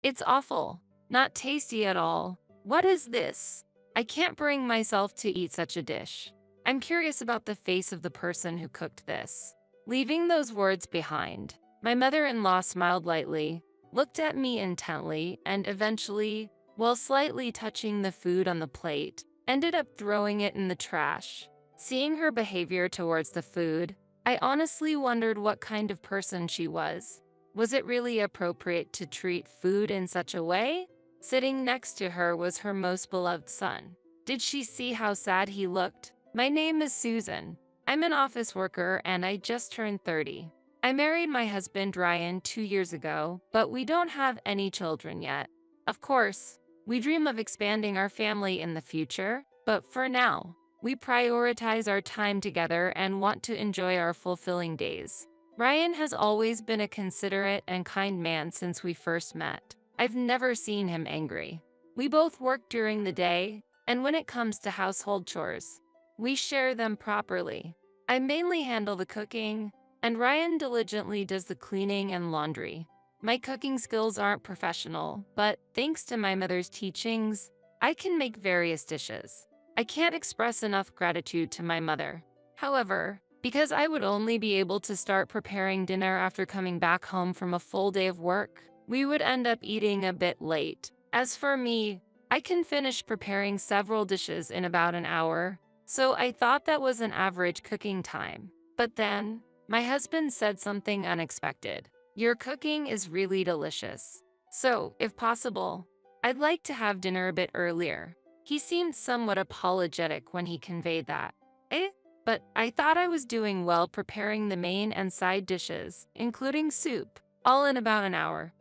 It's awful. Not tasty at all. What is this? I can't bring myself to eat such a dish. I'm curious about the face of the person who cooked this. Leaving those words behind, my mother-in-law smiled lightly, looked at me intently, and eventually, while slightly touching the food on the plate, ended up throwing it in the trash. Seeing her behavior towards the food, I honestly wondered what kind of person she was. Was it really appropriate to treat food in such a way? Sitting next to her was her most beloved son. Did she see how sad he looked? My name is Susan. I'm an office worker and I just turned 30. I married my husband Ryan 2 years ago, but we don't have any children yet. Of course, we dream of expanding our family in the future, but for now, we prioritize our time together and want to enjoy our fulfilling days. Ryan has always been a considerate and kind man since we first met. I've never seen him angry. We both work during the day, and when it comes to household chores, we share them properly. I mainly handle the cooking, and Ryan diligently does the cleaning and laundry. My cooking skills aren't professional, but thanks to my mother's teachings, I can make various dishes. I can't express enough gratitude to my mother. However, because I would only be able to start preparing dinner after coming back home from a full day of work, we would end up eating a bit late. As for me, I can finish preparing several dishes in about an hour, so I thought that was an average cooking time. But then, my husband said something unexpected. Your cooking is really delicious. So, if possible, I'd like to have dinner a bit earlier. He seemed somewhat apologetic when he conveyed that. But I thought I was doing well preparing the main and side dishes, including soup, all in about an hour.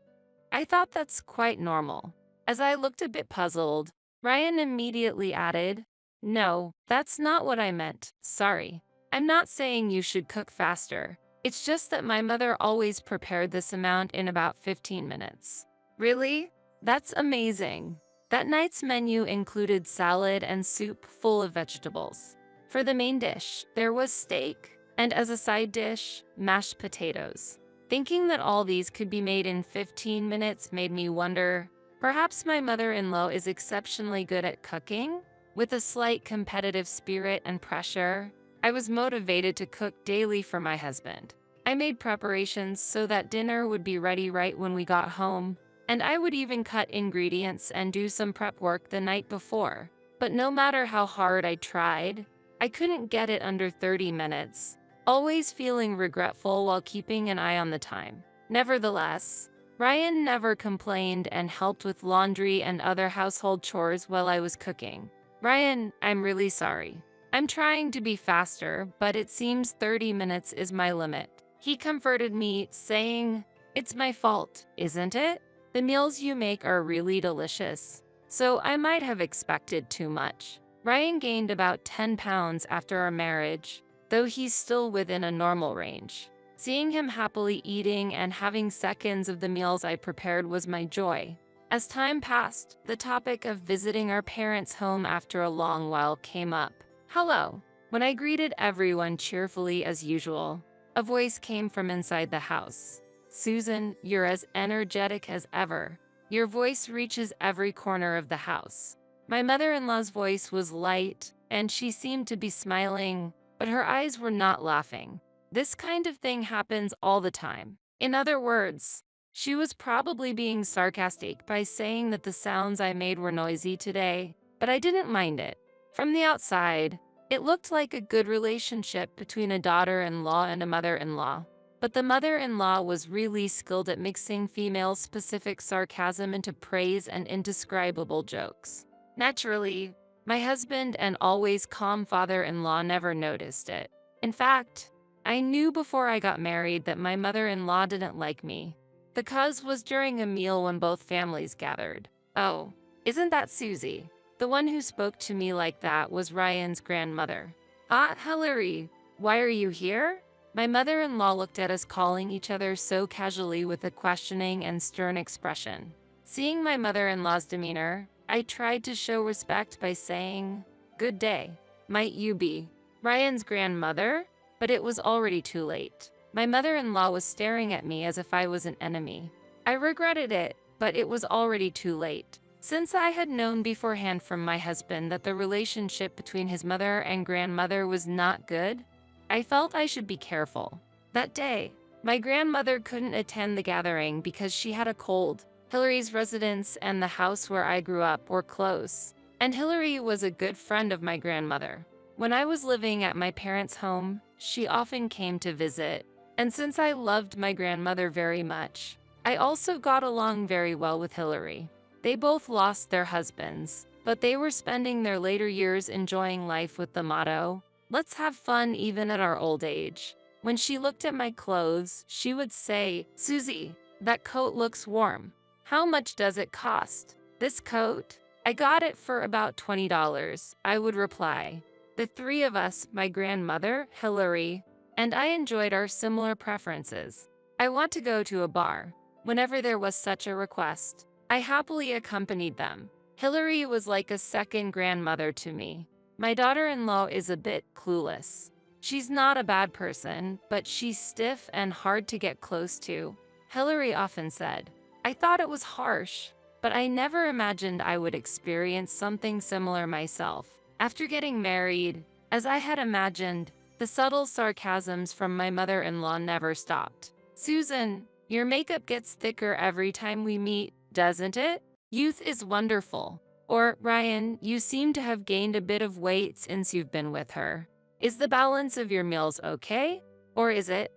I thought that's quite normal. As I looked a bit puzzled, Ryan immediately added, "No, that's not what I meant, sorry. I'm not saying you should cook faster. It's just that my mother always prepared this amount in about 15 minutes. Really? That's amazing. That night's menu included salad and soup full of vegetables. For the main dish, there was steak, and as a side dish, mashed potatoes. Thinking that all these could be made in 15 minutes made me wonder, perhaps my mother-in-law is exceptionally good at cooking? With a slight competitive spirit and pressure, I was motivated to cook daily for my husband. I made preparations so that dinner would be ready right when we got home, and I would even cut ingredients and do some prep work the night before. But no matter how hard I tried, I couldn't get it under 30 minutes, always feeling regretful while keeping an eye on the time. Nevertheless, Ryan never complained and helped with laundry and other household chores while I was cooking. Ryan, I'm really sorry. I'm trying to be faster, but it seems 30 minutes is my limit. He comforted me, saying, "It's my fault, isn't it? The meals you make are really delicious, so I might have expected too much." Ryan gained about 10 pounds after our marriage, though he's still within a normal range. Seeing him happily eating and having seconds of the meals I prepared was my joy. As time passed, the topic of visiting our parents' home after a long while came up. "Hello." When I greeted everyone cheerfully as usual, a voice came from inside the house. "Susan, you're as energetic as ever. Your voice reaches every corner of the house." My mother-in-law's voice was light, and she seemed to be smiling, but her eyes were not laughing. This kind of thing happens all the time. In other words, she was probably being sarcastic by saying that the sounds I made were noisy today, but I didn't mind it. From the outside, it looked like a good relationship between a daughter-in-law and a mother-in-law. But the mother-in-law was really skilled at mixing female-specific sarcasm into praise and indescribable jokes. Naturally, my husband and always calm father-in-law never noticed it. In fact, I knew before I got married that my mother-in-law didn't like me. The cause was during a meal when both families gathered. "Oh, isn't that Susie?" The one who spoke to me like that was Ryan's grandmother. "Ah, Hilary, why are you here?" My mother-in-law looked at us calling each other so casually with a questioning and stern expression. Seeing my mother-in-law's demeanor, I tried to show respect by saying, "Good day. Might you be Ryan's grandmother?" But it was already too late. My mother-in-law was staring at me as if I was an enemy. I regretted it, but it was already too late. Since I had known beforehand from my husband that the relationship between his mother and grandmother was not good, I felt I should be careful. That day, my grandmother couldn't attend the gathering because she had a cold. Hillary's residence and the house where I grew up were close, and Hillary was a good friend of my grandmother. When I was living at my parents' home, she often came to visit, and since I loved my grandmother very much, I also got along very well with Hillary. They both lost their husbands, but they were spending their later years enjoying life with the motto, "Let's have fun even at our old age." When she looked at my clothes, she would say, "Susie, that coat looks warm. How much does it cost?" "This coat? I got it for about $20, I would reply. The three of us, my grandmother, Hillary, and I enjoyed our similar preferences. I want to go to a bar. Whenever there was such a request, I happily accompanied them. Hillary was like a second grandmother to me. My daughter-in-law is a bit clueless. She's not a bad person, but she's stiff and hard to get close to," Hillary often said. I thought it was harsh, but I never imagined I would experience something similar myself. After getting married, as I had imagined, the subtle sarcasms from my mother-in-law never stopped. "Susan, your makeup gets thicker every time we meet, doesn't it? Youth is wonderful." Or, "Ryan, you seem to have gained a bit of weight since you've been with her. Is the balance of your meals okay? Or is it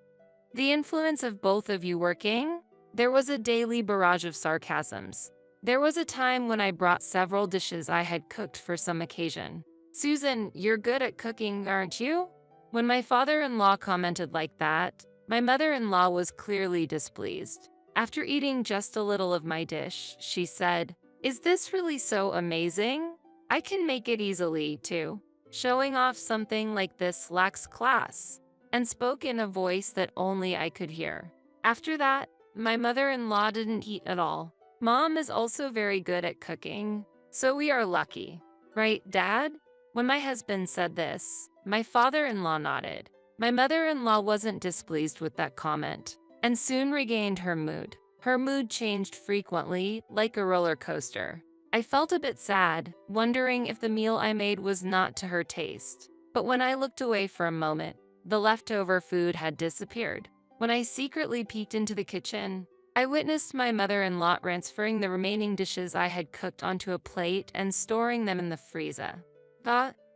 the influence of both of you working?" There was a daily barrage of sarcasms. There was a time when I brought several dishes I had cooked for some occasion. "Susan, you're good at cooking, aren't you?" When my father-in-law commented like that, my mother-in-law was clearly displeased. After eating just a little of my dish, she said, "Is this really so amazing? I can make it easily, too." Showing off something like this lacks class, and spoke in a voice that only I could hear. After that, my mother-in-law didn't eat at all. Mom is also very good at cooking, so we are lucky. Right, Dad? When my husband said this, my father-in-law nodded. My mother-in-law wasn't displeased with that comment, and soon regained her mood. Her mood changed frequently, like a roller coaster. I felt a bit sad, wondering if the meal I made was not to her taste. But when I looked away for a moment, the leftover food had disappeared. When I secretly peeked into the kitchen, I witnessed my mother-in-law transferring the remaining dishes I had cooked onto a plate and storing them in the freezer.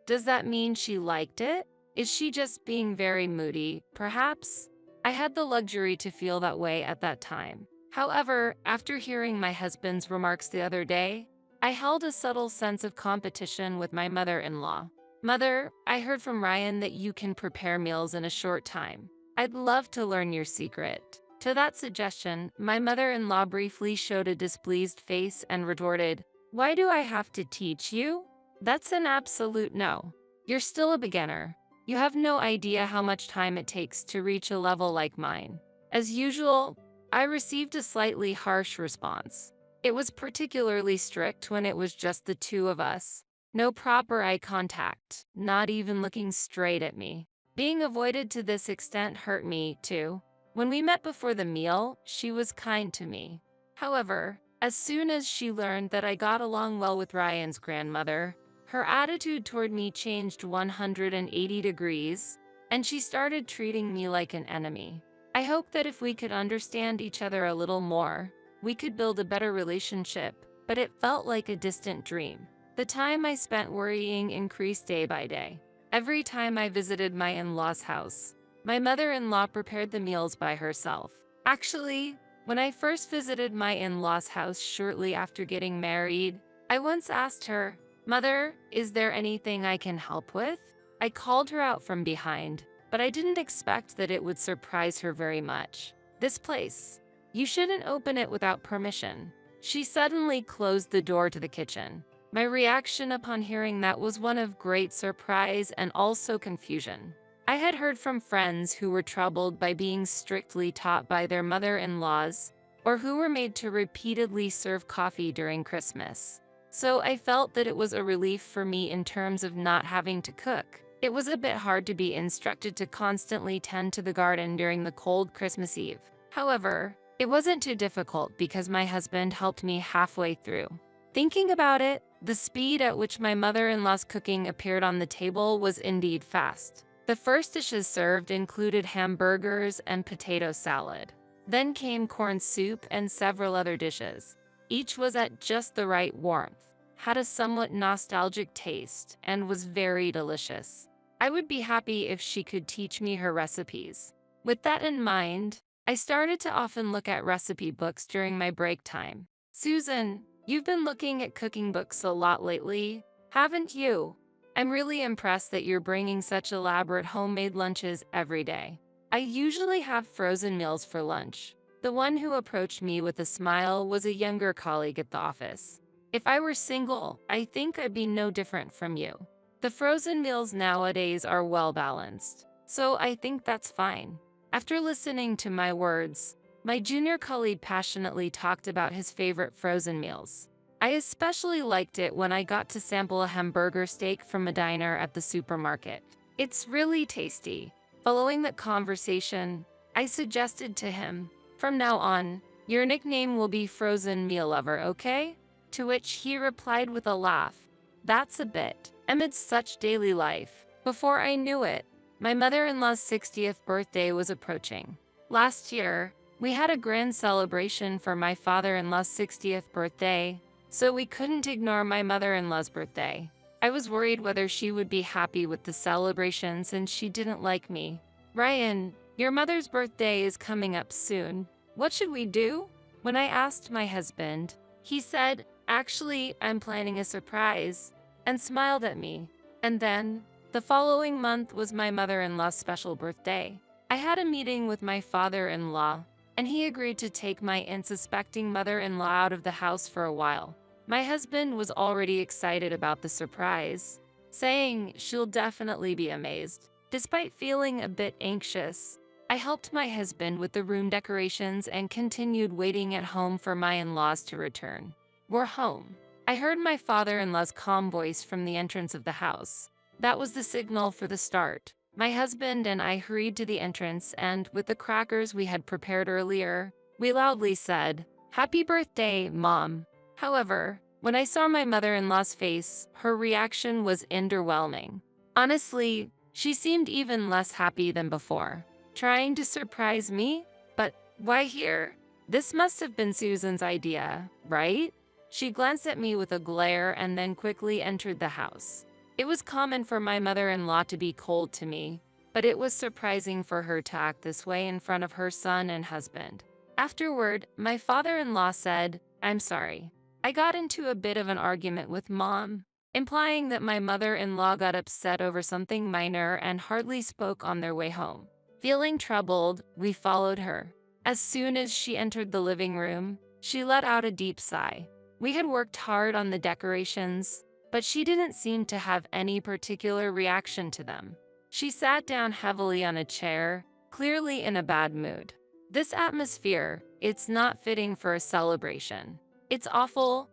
Does that mean she liked it? Is she just being very moody, perhaps? I had the luxury to feel that way at that time. However, after hearing my husband's remarks the other day, I held a subtle sense of competition with my mother-in-law. "Mother, I heard from Ryan that you can prepare meals in a short time. I'd love to learn your secret." To that suggestion, my mother-in-law briefly showed a displeased face and retorted, "Why do I have to teach you? That's an absolute no. You're still a beginner. You have no idea how much time it takes to reach a level like mine." As usual, I received a slightly harsh response. It was particularly strict when it was just the two of us. No proper eye contact, not even looking straight at me. Being avoided to this extent hurt me, too. When we met before the meal, she was kind to me. However, as soon as she learned that I got along well with Ryan's grandmother, her attitude toward me changed 180 degrees, and she started treating me like an enemy. I hope that if we could understand each other a little more, we could build a better relationship, but it felt like a distant dream. The time I spent worrying increased day by day. Every time I visited my in-laws' house, my mother-in-law prepared the meals by herself. Actually, when I first visited my in-laws' house shortly after getting married, I once asked her, "Mother, is there anything I can help with?" I called her out from behind, but I didn't expect that it would surprise her very much. "This place. You shouldn't open it without permission." She suddenly closed the door to the kitchen. My reaction upon hearing that was one of great surprise and also confusion. I had heard from friends who were troubled by being strictly taught by their mother-in-laws, or who were made to repeatedly serve coffee during Christmas. So I felt that it was a relief for me in terms of not having to cook. It was a bit hard to be instructed to constantly tend to the garden during the cold Christmas Eve. However, It wasn't too difficult because my husband helped me halfway through. Thinking about it, the speed at which my mother-in-law's cooking appeared on the table was indeed fast. The first dishes served included hamburgers and potato salad. Then came corn soup and several other dishes. Each was at just the right warmth, had a somewhat nostalgic taste, and was very delicious. I would be happy if she could teach me her recipes. With that in mind, I started to often look at recipe books during my break time. Susan, you've been looking at cooking books a lot lately, haven't you? I'm really impressed that you're bringing such elaborate homemade lunches every day. I usually have frozen meals for lunch. The one who approached me with a smile was a younger colleague at the office. If I were single, I think I'd be no different from you. The frozen meals nowadays are well balanced, so I think that's fine. After listening to my words, my junior colleague passionately talked about his favorite frozen meals. I especially liked it when I got to sample a hamburger steak from a diner at the supermarket. It's really tasty. Following that conversation, I suggested to him, "From now on, your nickname will be Frozen Meal Lover, okay?" To which he replied with a laugh, "That's a bit." Amidst such daily life, before I knew it, my mother-in-law's 60th birthday was approaching. Last year, we had a grand celebration for my father-in-law's 60th birthday, so we couldn't ignore my mother-in-law's birthday. I was worried whether she would be happy with the celebration since she didn't like me. "Ryan, your mother's birthday is coming up soon. What should we do?" When I asked my husband, he said, "Actually, I'm planning a surprise," and smiled at me. And then, the following month was my mother-in-law's special birthday. I had a meeting with my father-in-law, and he agreed to take my unsuspecting mother-in-law out of the house for a while. My husband was already excited about the surprise, saying she'll definitely be amazed. Despite feeling a bit anxious, I helped my husband with the room decorations and continued waiting at home for my in-laws to return. "We're home." I heard my father-in-law's calm voice from the entrance of the house. That was the signal for the start. My husband and I hurried to the entrance and, with the crackers we had prepared earlier, we loudly said, "Happy birthday, Mom." However, when I saw my mother-in-law's face, her reaction was underwhelming. Honestly, she seemed even less happy than before. Trying to surprise me? But why here? This must have been Susan's idea, right? She glanced at me with a glare and then quickly entered the house. It was common for my mother-in-law to be cold to me, but it was surprising for her to act this way in front of her son and husband. Afterward, my father-in-law said, "I'm sorry. I got into a bit of an argument with Mom," implying that my mother-in-law got upset over something minor and hardly spoke on their way home. Feeling troubled, we followed her. As soon as she entered the living room, she let out a deep sigh. We had worked hard on the decorations, but she didn't seem to have any particular reaction to them. She sat down heavily on a chair, clearly in a bad mood. This atmosphere, it's not fitting for a celebration. It's awful.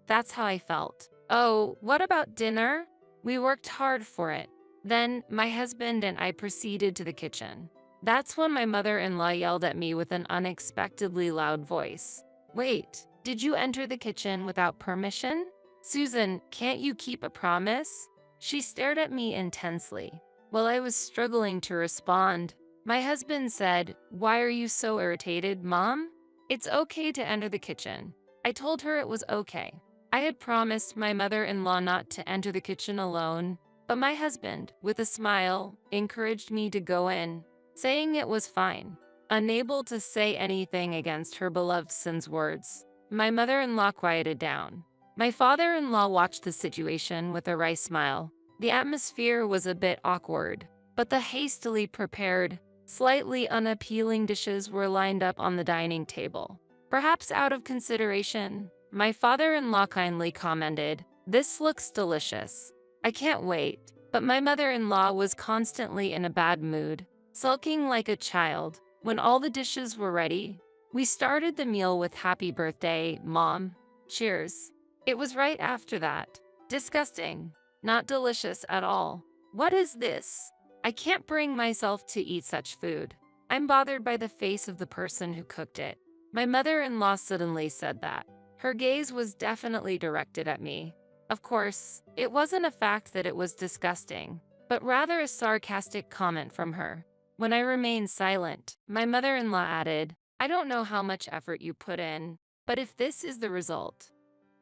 That's how I felt. "Oh, what about dinner? We worked hard for it." Then, my husband and I proceeded to the kitchen. That's when my mother-in-law yelled at me with an unexpectedly loud voice. "Wait, did you enter the kitchen without permission? Susan, can't you keep a promise?" She stared at me intensely. While I was struggling to respond, my husband said, "Why are you so irritated, Mom? It's okay to enter the kitchen." I told her it was okay. I had promised my mother-in-law not to enter the kitchen alone, but my husband, with a smile, encouraged me to go in, saying it was fine. Unable to say anything against her beloved son's words, my mother-in-law quieted down. My father-in-law watched the situation with a wry smile. The atmosphere was a bit awkward, but the hastily prepared, slightly unappealing dishes were lined up on the dining table. Perhaps out of consideration, my father-in-law kindly commented, "This looks delicious. I can't wait." But my mother-in-law was constantly in a bad mood, sulking like a child. When all the dishes were ready, we started the meal with "Happy birthday, Mom. Cheers." It was right after that. Disgusting. Not delicious at all. What is this? I can't bring myself to eat such food. I'm bothered by the face of the person who cooked it. My mother-in-law suddenly said that. Her gaze was definitely directed at me. Of course, it wasn't a fact that it was disgusting, but rather a sarcastic comment from her. When I remained silent, my mother-in-law added, I don't know how much effort you put in, but if this is the result,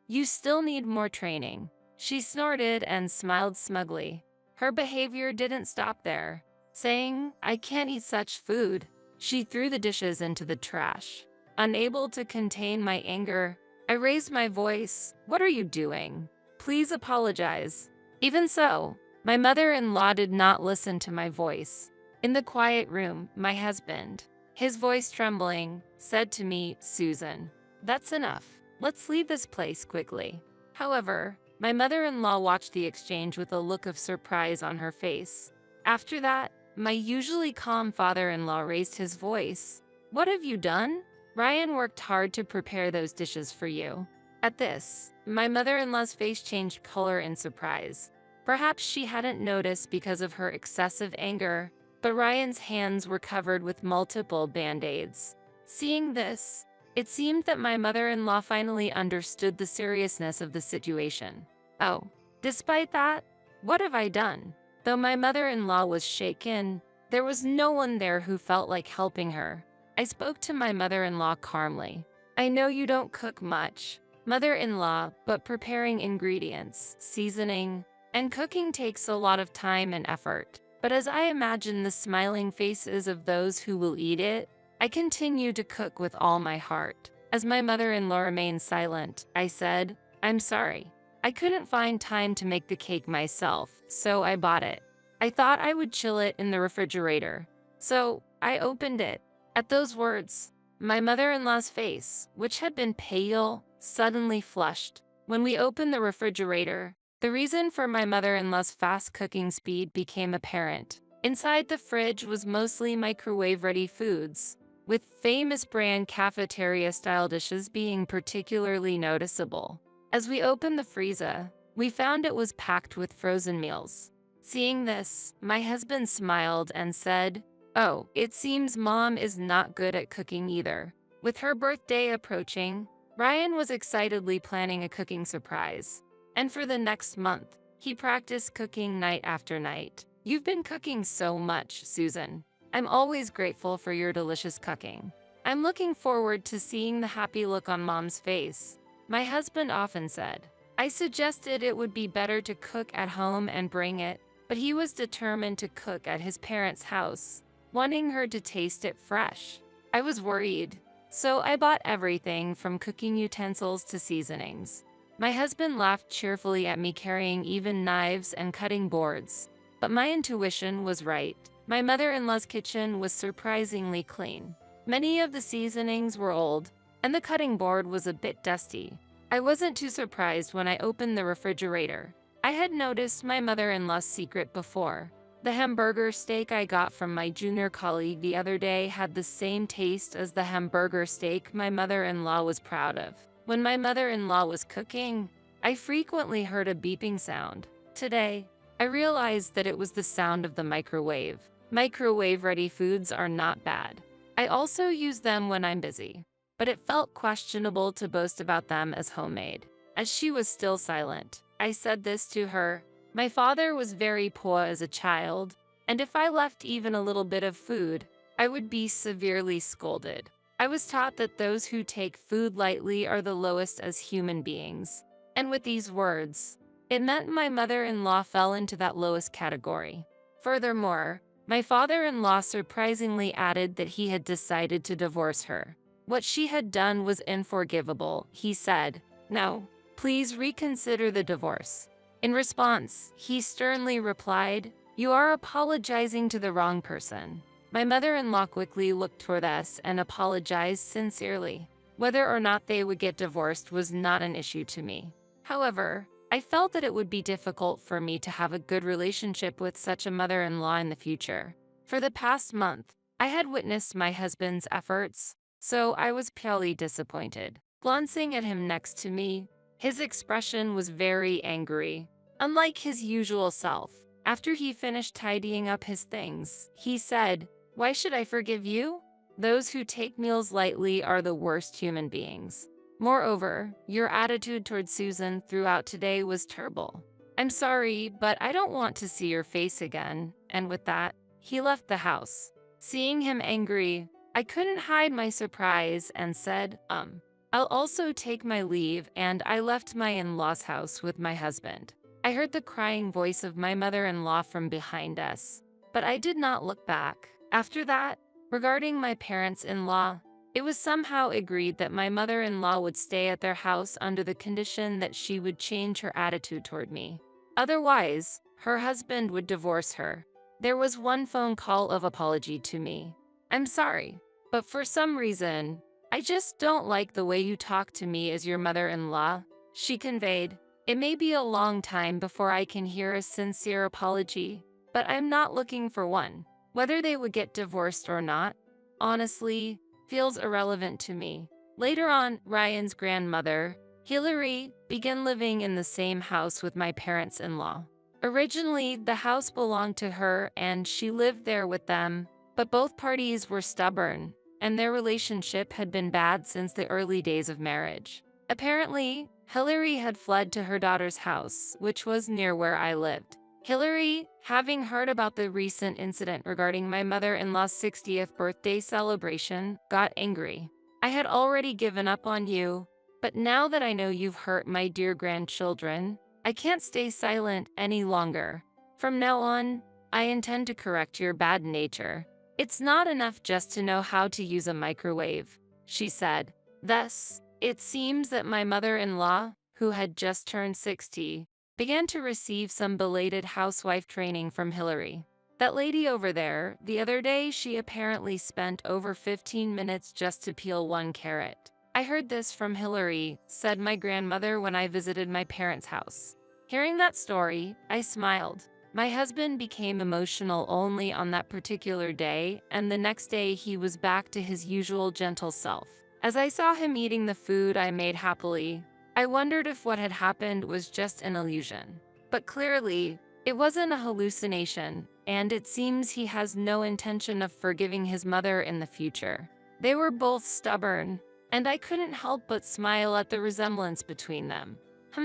you still need more training. She snorted and smiled smugly. Her behavior didn't stop there. Saying, I can't eat such food, she threw the dishes into the trash. Unable to contain my anger, I raised my voice. What are you doing? Please apologize. Even so, my mother-in-law did not listen to my voice. In the quiet room, my husband, his voice trembling, said to me, Susan, that's enough. Let's leave this place quickly. However, my mother-in-law watched the exchange with a look of surprise on her face. After that, my usually calm father-in-law raised his voice. What have you done? Ryan worked hard to prepare those dishes for you. At this, my mother-in-law's face changed color in surprise. Perhaps she hadn't noticed because of her excessive anger, but Ryan's hands were covered with multiple band-aids. Seeing this, it seemed that my mother-in-law finally understood the seriousness of the situation. Oh, despite that, what have I done? Though my mother-in-law was shaken, there was no one there who felt like helping her. I spoke to my mother-in-law calmly. I know you don't cook much, mother-in-law, but preparing ingredients, seasoning, and cooking takes a lot of time and effort. But as I imagine the smiling faces of those who will eat it, I continue to cook with all my heart. As my mother-in-law remained silent, I said, I'm sorry. I couldn't find time to make the cake myself, so I bought it. I thought I would chill it in the refrigerator. So I opened it. At those words, my mother-in-law's face, which had been pale, suddenly flushed. When we opened the refrigerator, the reason for my mother-in-law's fast cooking speed became apparent. Inside the fridge was mostly microwave-ready foods, with famous brand cafeteria-style dishes being particularly noticeable. As we opened the freezer, we found it was packed with frozen meals. Seeing this, my husband smiled and said, Oh, it seems Mom is not good at cooking either. With her birthday approaching, Ryan was excitedly planning a cooking surprise. And for the next month, he practiced cooking night after night. You've been cooking so much, Susan. I'm always grateful for your delicious cooking. I'm looking forward to seeing the happy look on Mom's face. My husband often said, I suggested it would be better to cook at home and bring it, but he was determined to cook at his parents' house, wanting her to taste it fresh. I was worried, so I bought everything from cooking utensils to seasonings. My husband laughed cheerfully at me carrying even knives and cutting boards, but my intuition was right. My mother-in-law's kitchen was surprisingly clean. Many of the seasonings were old, and the cutting board was a bit dusty. I wasn't too surprised when I opened the refrigerator. I had noticed my mother-in-law's secret before. The hamburger steak I got from my junior colleague the other day had the same taste as the hamburger steak my mother-in-law was proud of. When my mother-in-law was cooking, I frequently heard a beeping sound. Today, I realized that it was the sound of the microwave. Microwave-ready foods are not bad. I also use them when I'm busy, but it felt questionable to boast about them as homemade. As she was still silent, I said this to her. My father was very poor as a child, and if I left even a little bit of food, I would be severely scolded. I was taught that those who take food lightly are the lowest as human beings. And with these words, it meant my mother-in-law fell into that lowest category. Furthermore, my father-in-law surprisingly added that he had decided to divorce her. What she had done was unforgivable, he said. No, please reconsider the divorce. In response, he sternly replied, You are apologizing to the wrong person. My mother-in-law quickly looked toward us and apologized sincerely. Whether or not they would get divorced was not an issue to me. However, I felt that it would be difficult for me to have a good relationship with such a mother-in-law in the future. For the past month, I had witnessed my husband's efforts, so I was purely disappointed. Glancing at him next to me, his expression was very angry. Unlike his usual self, after he finished tidying up his things, he said, Why should I forgive you? Those who take meals lightly are the worst human beings. Moreover, your attitude towards Susan throughout today was terrible. I'm sorry, but I don't want to see your face again." And with that, he left the house. Seeing him angry, I couldn't hide my surprise and said, I'll also take my leave, and I left my in-laws' house with my husband. I heard the crying voice of my mother-in-law from behind us, but I did not look back. After that, regarding my parents-in-law, it was somehow agreed that my mother-in-law would stay at their house under the condition that she would change her attitude toward me. Otherwise, her husband would divorce her. There was one phone call of apology to me. "I'm sorry, but for some reason, I just don't like the way you talk to me as your mother-in-law," she conveyed. "It may be a long time before I can hear a sincere apology, but I'm not looking for one. Whether they would get divorced or not, honestly, feels irrelevant to me." Later on, Ryan's grandmother, Hillary, began living in the same house with my parents-in-law. Originally, the house belonged to her and she lived there with them, but both parties were stubborn, and their relationship had been bad since the early days of marriage. Apparently, Hillary had fled to her daughter's house, which was near where I lived. Hillary, having heard about the recent incident regarding my mother-in-law's 60th birthday celebration, got angry. "I had already given up on you, but now that I know you've hurt my dear grandchildren, I can't stay silent any longer. From now on, I intend to correct your bad nature. It's not enough just to know how to use a microwave," she said. Thus, it seems that my mother-in-law, who had just turned 60, began to receive some belated housewife training from Hillary. That lady over there, the other day she apparently spent over 15 minutes just to peel one carrot. "I heard this from Hillary," said my grandmother when I visited my parents' house. Hearing that story, I smiled. My husband became emotional only on that particular day, and the next day he was back to his usual gentle self. As I saw him eating the food I made happily, I wondered if what had happened was just an illusion. But clearly, it wasn't a hallucination, and it seems he has no intention of forgiving his mother in the future. They were both stubborn, and I couldn't help but smile at the resemblance between them.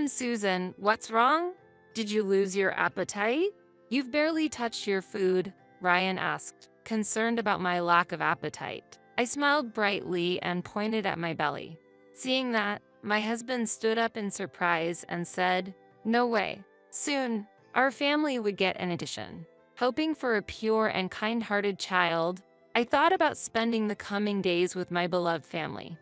Susan, what's wrong? Did you lose your appetite?" "You've barely touched your food," Ryan asked, concerned about my lack of appetite. I smiled brightly and pointed at my belly. Seeing that, my husband stood up in surprise and said, "No way. Soon, our family would get an addition." Hoping for a pure and kind-hearted child, I thought about spending the coming days with my beloved family.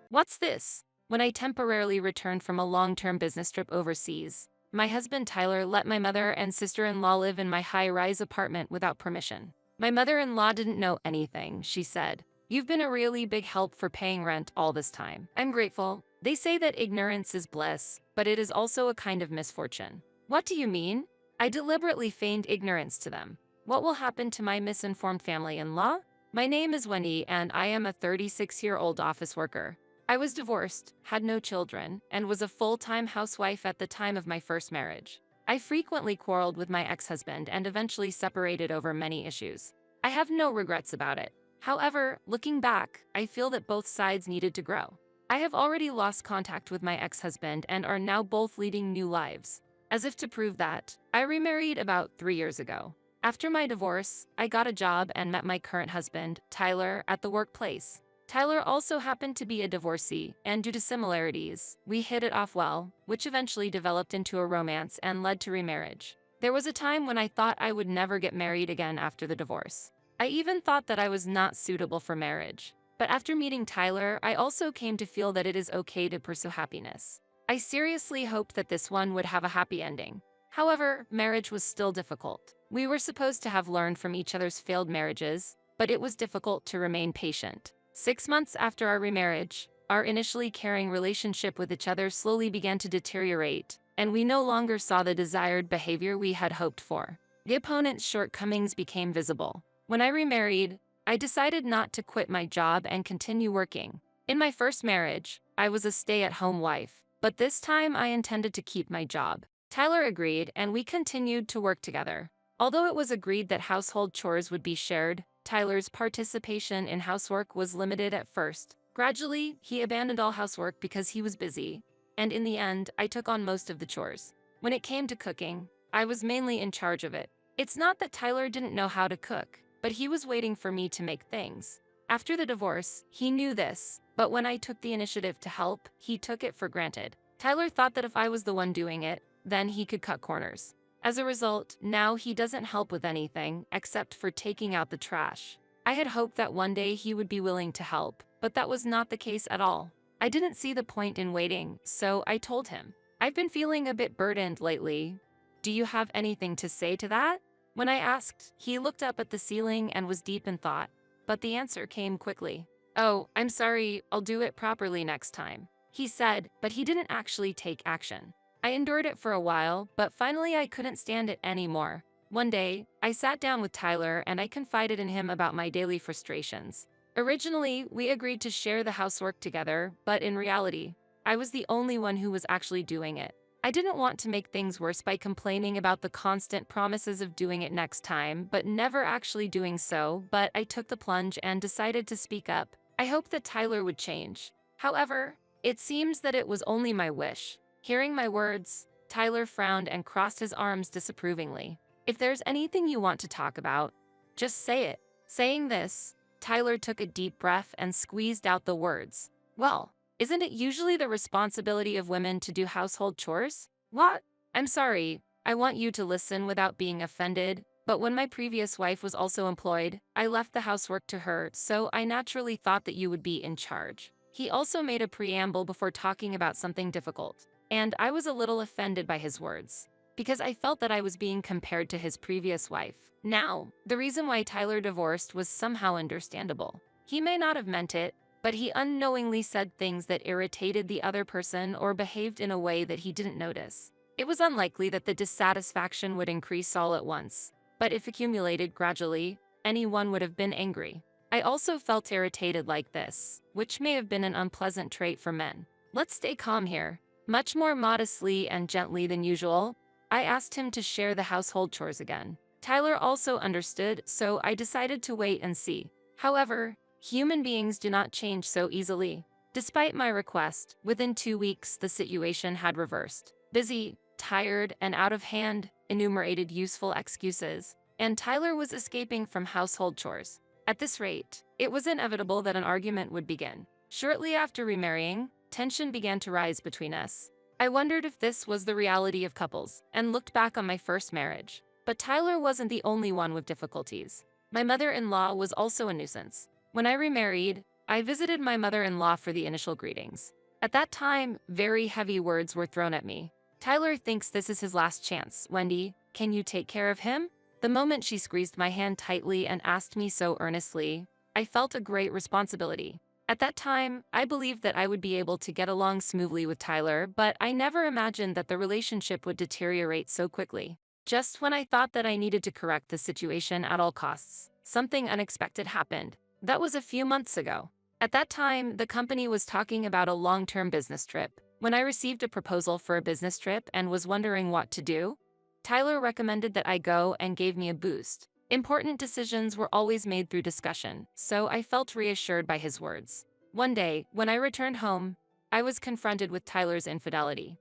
What's this? When I temporarily returned from a long-term business trip overseas, my husband Tyler let my mother and sister-in-law live in my high-rise apartment without permission. My mother-in-law didn't know anything, she said. "You've been a really big help for paying rent all this time. I'm grateful. They say that ignorance is bliss, but it is also a kind of misfortune." "What do you mean?" I deliberately feigned ignorance to them. "What will happen to my misinformed family-in-law? My name is Wendy and I am a 36-year-old office worker. I was divorced, had no children, and was a full-time housewife at the time of my first marriage. I frequently quarreled with my ex-husband and eventually separated over many issues. I have no regrets about it. However, looking back, I feel that both sides needed to grow. I have already lost contact with my ex-husband and are now both leading new lives. As if to prove that, I remarried about 3 years ago. After my divorce, I got a job and met my current husband, Tyler, at the workplace. Tyler also happened to be a divorcee, and due to similarities, we hit it off well, which eventually developed into a romance and led to remarriage. There was a time when I thought I would never get married again after the divorce. I even thought that I was not suitable for marriage. But after meeting Tyler, I also came to feel that it is okay to pursue happiness. I seriously hoped that this one would have a happy ending. However, marriage was still difficult. We were supposed to have learned from each other's failed marriages, but it was difficult to remain patient. 6 months after our remarriage, our initially caring relationship with each other slowly began to deteriorate, and we no longer saw the desired behavior we had hoped for. The opponent's shortcomings became visible. When I remarried, I decided not to quit my job and continue working. In my first marriage, I was a stay-at-home wife, but this time I intended to keep my job. Tyler agreed, and we continued to work together. Although it was agreed that household chores would be shared, Tyler's participation in housework was limited at first. Gradually, he abandoned all housework because he was busy, and in the end, I took on most of the chores. When it came to cooking, I was mainly in charge of it. It's not that Tyler didn't know how to cook, but he was waiting for me to make things. After the divorce, he knew this, but when I took the initiative to help, he took it for granted. Tyler thought that if I was the one doing it, then he could cut corners. As a result, now he doesn't help with anything except for taking out the trash. I had hoped that one day he would be willing to help, but that was not the case at all. I didn't see the point in waiting, so I told him, "I've been feeling a bit burdened lately. Do you have anything to say to that?" When I asked, he looked up at the ceiling and was deep in thought, but the answer came quickly. "Oh, I'm sorry, I'll do it properly next time," he said, but he didn't actually take action. I endured it for a while, but finally I couldn't stand it anymore. One day, I sat down with Tyler and I confided in him about my daily frustrations. Originally, we agreed to share the housework together, but in reality, I was the only one who was actually doing it. I didn't want to make things worse by complaining about the constant promises of doing it next time, but never actually doing so, but I took the plunge and decided to speak up. I hoped that Tyler would change. However, it seems that it was only my wish. Hearing my words, Tyler frowned and crossed his arms disapprovingly. "If there's anything you want to talk about, just say it." Saying this, Tyler took a deep breath and squeezed out the words, "Well, isn't it usually the responsibility of women to do household chores?" "What?" "I'm sorry, I want you to listen without being offended, but when my previous wife was also employed, I left the housework to her, so I naturally thought that you would be in charge." He also made a preamble before talking about something difficult. And I was a little offended by his words, because I felt that I was being compared to his previous wife. Now, the reason why Tyler divorced was somehow understandable. He may not have meant it, but he unknowingly said things that irritated the other person or behaved in a way that he didn't notice. It was unlikely that the dissatisfaction would increase all at once, but if accumulated gradually, anyone would have been angry. I also felt irritated like this, which may have been an unpleasant trait for men. "Let's stay calm here." Much more modestly and gently than usual, I asked him to share the household chores again. Tyler also understood, so I decided to wait and see. However, human beings do not change so easily. Despite my request, within 2 weeks the situation had reversed. Busy, tired, and out of hand, enumerated useful excuses, and Tyler was escaping from household chores. At this rate, it was inevitable that an argument would begin. Shortly after remarrying, tension began to rise between us. I wondered if this was the reality of couples, and looked back on my first marriage. But Tyler wasn't the only one with difficulties. My mother-in-law was also a nuisance. When I remarried, I visited my mother-in-law for the initial greetings. At that time, very heavy words were thrown at me. "Tyler thinks this is his last chance. Wendy, can you take care of him?" The moment she squeezed my hand tightly and asked me so earnestly, I felt a great responsibility. At that time, I believed that I would be able to get along smoothly with Tyler, but I never imagined that the relationship would deteriorate so quickly. Just when I thought that I needed to correct the situation at all costs, something unexpected happened. That was a few months ago. At that time, the company was talking about a long-term business trip. When I received a proposal for a business trip and was wondering what to do, Tyler recommended that I go and gave me a boost. Important decisions were always made through discussion, so I felt reassured by his words. One day, when I returned home, I was confronted with Tyler's infidelity.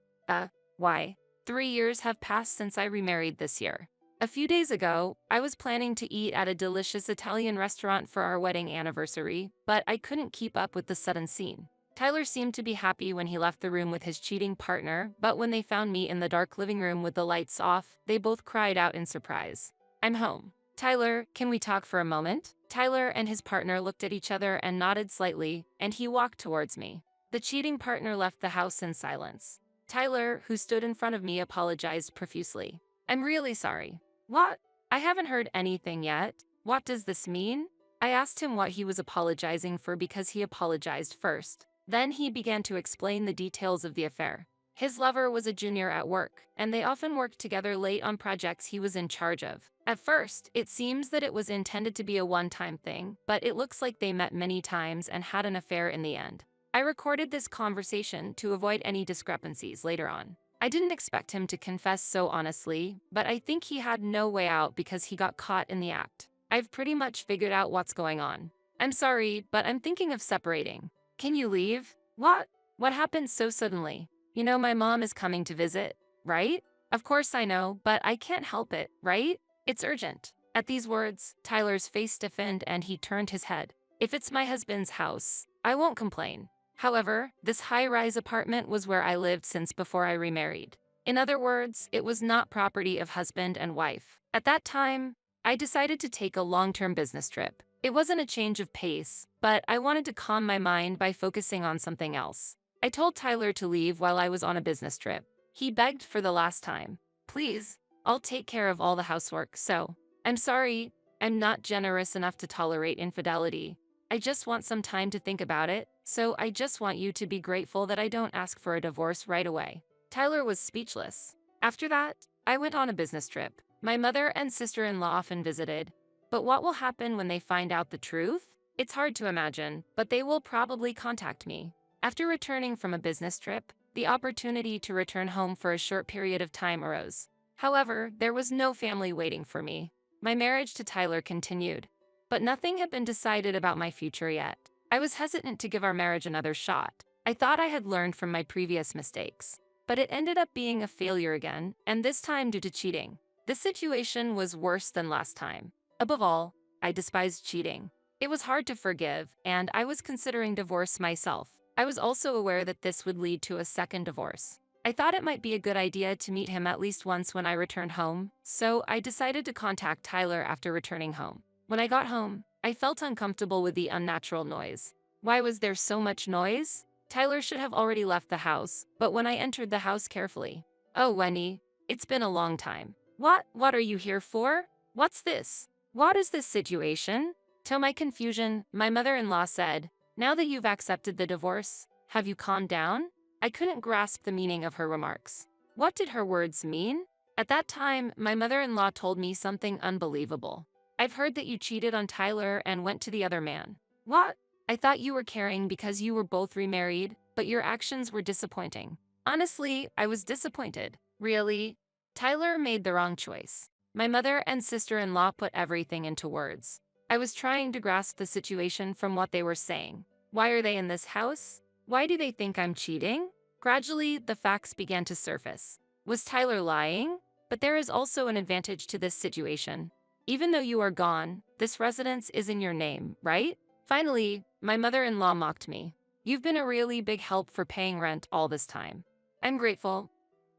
Why? 3 years have passed since I remarried this year. A few days ago, I was planning to eat at a delicious Italian restaurant for our wedding anniversary, but I couldn't keep up with the sudden scene. Tyler seemed to be happy when he left the room with his cheating partner, but when they found me in the dark living room with the lights off, they both cried out in surprise. "I'm home." "Tyler, can we talk for a moment?" Tyler and his partner looked at each other and nodded slightly, and he walked towards me. The cheating partner left the house in silence. Tyler, who stood in front of me, apologized profusely. "I'm really sorry." "What? I haven't heard anything yet. What does this mean?" I asked him what he was apologizing for because he apologized first. Then he began to explain the details of the affair. His lover was a junior at work, and they often worked together late on projects he was in charge of. At first, it seems that it was intended to be a one-time thing, but it looks like they met many times and had an affair in the end. I recorded this conversation to avoid any discrepancies later on. I didn't expect him to confess so honestly, but I think he had no way out because he got caught in the act. I've pretty much figured out what's going on. I'm sorry, but I'm thinking of separating. Can you leave? What? What happened so suddenly? You know my mom is coming to visit, right? Of course I know, but I can't help it, right? It's urgent. At these words, Tyler's face stiffened and he turned his head. If it's my husband's house, I won't complain. However, this high-rise apartment was where I lived since before I remarried. In other words, it was not property of husband and wife. At that time, I decided to take a long-term business trip. It wasn't a change of pace, but I wanted to calm my mind by focusing on something else. I told Tyler to leave while I was on a business trip. He begged for the last time. Please, I'll take care of all the housework, so. I'm sorry, I'm not generous enough to tolerate infidelity. I just want some time to think about it, so I just want you to be grateful that I don't ask for a divorce right away. Tyler was speechless. After that, I went on a business trip. My mother and sister-in-law often visited. But what will happen when they find out the truth? It's hard to imagine, but they will probably contact me. After returning from a business trip, the opportunity to return home for a short period of time arose. However, there was no family waiting for me. My marriage to Tyler continued, but nothing had been decided about my future yet. I was hesitant to give our marriage another shot. I thought I had learned from my previous mistakes, but it ended up being a failure again, and this time due to cheating. This situation was worse than last time. Above all, I despised cheating. It was hard to forgive, and I was considering divorce myself. I was also aware that this would lead to a second divorce. I thought it might be a good idea to meet him at least once when I returned home, so I decided to contact Tyler after returning home. When I got home, I felt uncomfortable with the unnatural noise. Why was there so much noise? Tyler should have already left the house, but when I entered the house carefully. Oh, Wendy, it's been a long time. What are you here for? What's this? What is this situation? To my confusion, my mother-in-law said, now that you've accepted the divorce, have you calmed down? I couldn't grasp the meaning of her remarks. What did her words mean? At that time, my mother-in-law told me something unbelievable. I've heard that you cheated on Tyler and went to the other man. What? I thought you were caring because you were both remarried, but your actions were disappointing. Honestly, I was disappointed. Really? Tyler made the wrong choice. My mother and sister-in-law put everything into words. I was trying to grasp the situation from what they were saying. Why are they in this house? Why do they think I'm cheating? Gradually, the facts began to surface. Was Tyler lying? But there is also an advantage to this situation. Even though you are gone, this residence is in your name, right? Finally, my mother-in-law mocked me. You've been a really big help for paying rent all this time. I'm grateful.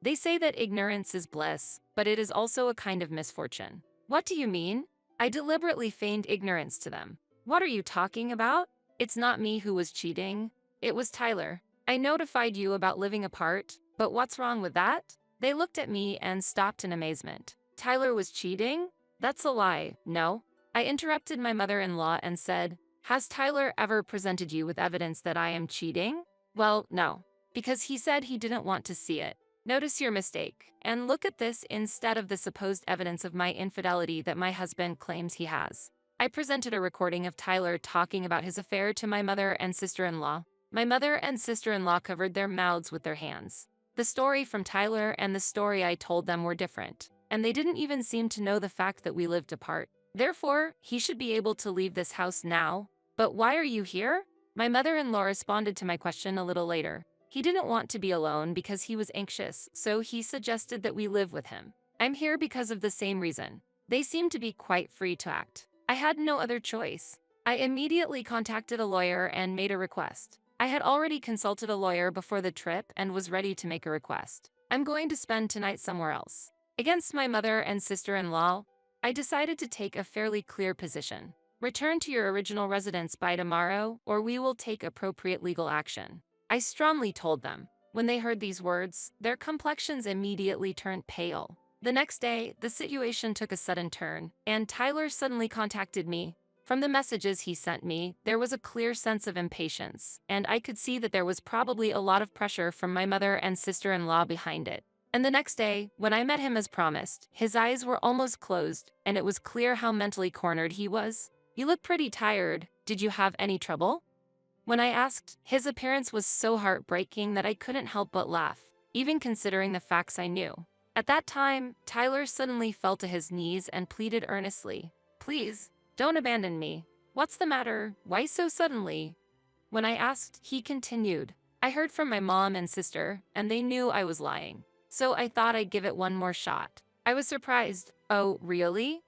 They say that ignorance is bliss, but it is also a kind of misfortune. What do you mean? I deliberately feigned ignorance to them. What are you talking about? It's not me who was cheating. It was Tyler. I notified you about living apart, but what's wrong with that? They looked at me and stopped in amazement. Tyler was cheating? That's a lie, no? I interrupted my mother-in-law and said, has Tyler ever presented you with evidence that I am cheating? Well, no, because he said he didn't want to see it. Notice your mistake, and look at this instead of the supposed evidence of my infidelity that my husband claims he has. I presented a recording of Tyler talking about his affair to my mother and sister-in-law. My mother and sister-in-law covered their mouths with their hands. The story from Tyler and the story I told them were different, and they didn't even seem to know the fact that we lived apart. Therefore, he should be able to leave this house now. But why are you here? My mother-in-law responded to my question a little later. He didn't want to be alone because he was anxious, so he suggested that we live with him. I'm here because of the same reason. They seem to be quite free to act. I had no other choice. I immediately contacted a lawyer and made a request. I had already consulted a lawyer before the trip and was ready to make a request. I'm going to spend tonight somewhere else. Against my mother and sister-in-law, I decided to take a fairly clear position. Return to your original residence by tomorrow, or we will take appropriate legal action. I strongly told them. When they heard these words, their complexions immediately turned pale. The next day, the situation took a sudden turn, and Tyler suddenly contacted me. From the messages he sent me, there was a clear sense of impatience, and I could see that there was probably a lot of pressure from my mother and sister-in-law behind it. And the next day, when I met him as promised, his eyes were almost closed, and it was clear how mentally cornered he was. You look pretty tired. Did you have any trouble? When I asked, his appearance was so heartbreaking that I couldn't help but laugh. even considering the facts I knew. At that time, Tyler suddenly fell to his knees and pleaded earnestly, "Please, don't abandon me. What's the matter? Why so suddenly?" When I asked, he continued, "I heard from my mom and sister, and they knew I was lying. So I thought I'd give it one more shot." I was surprised. "Oh, really?"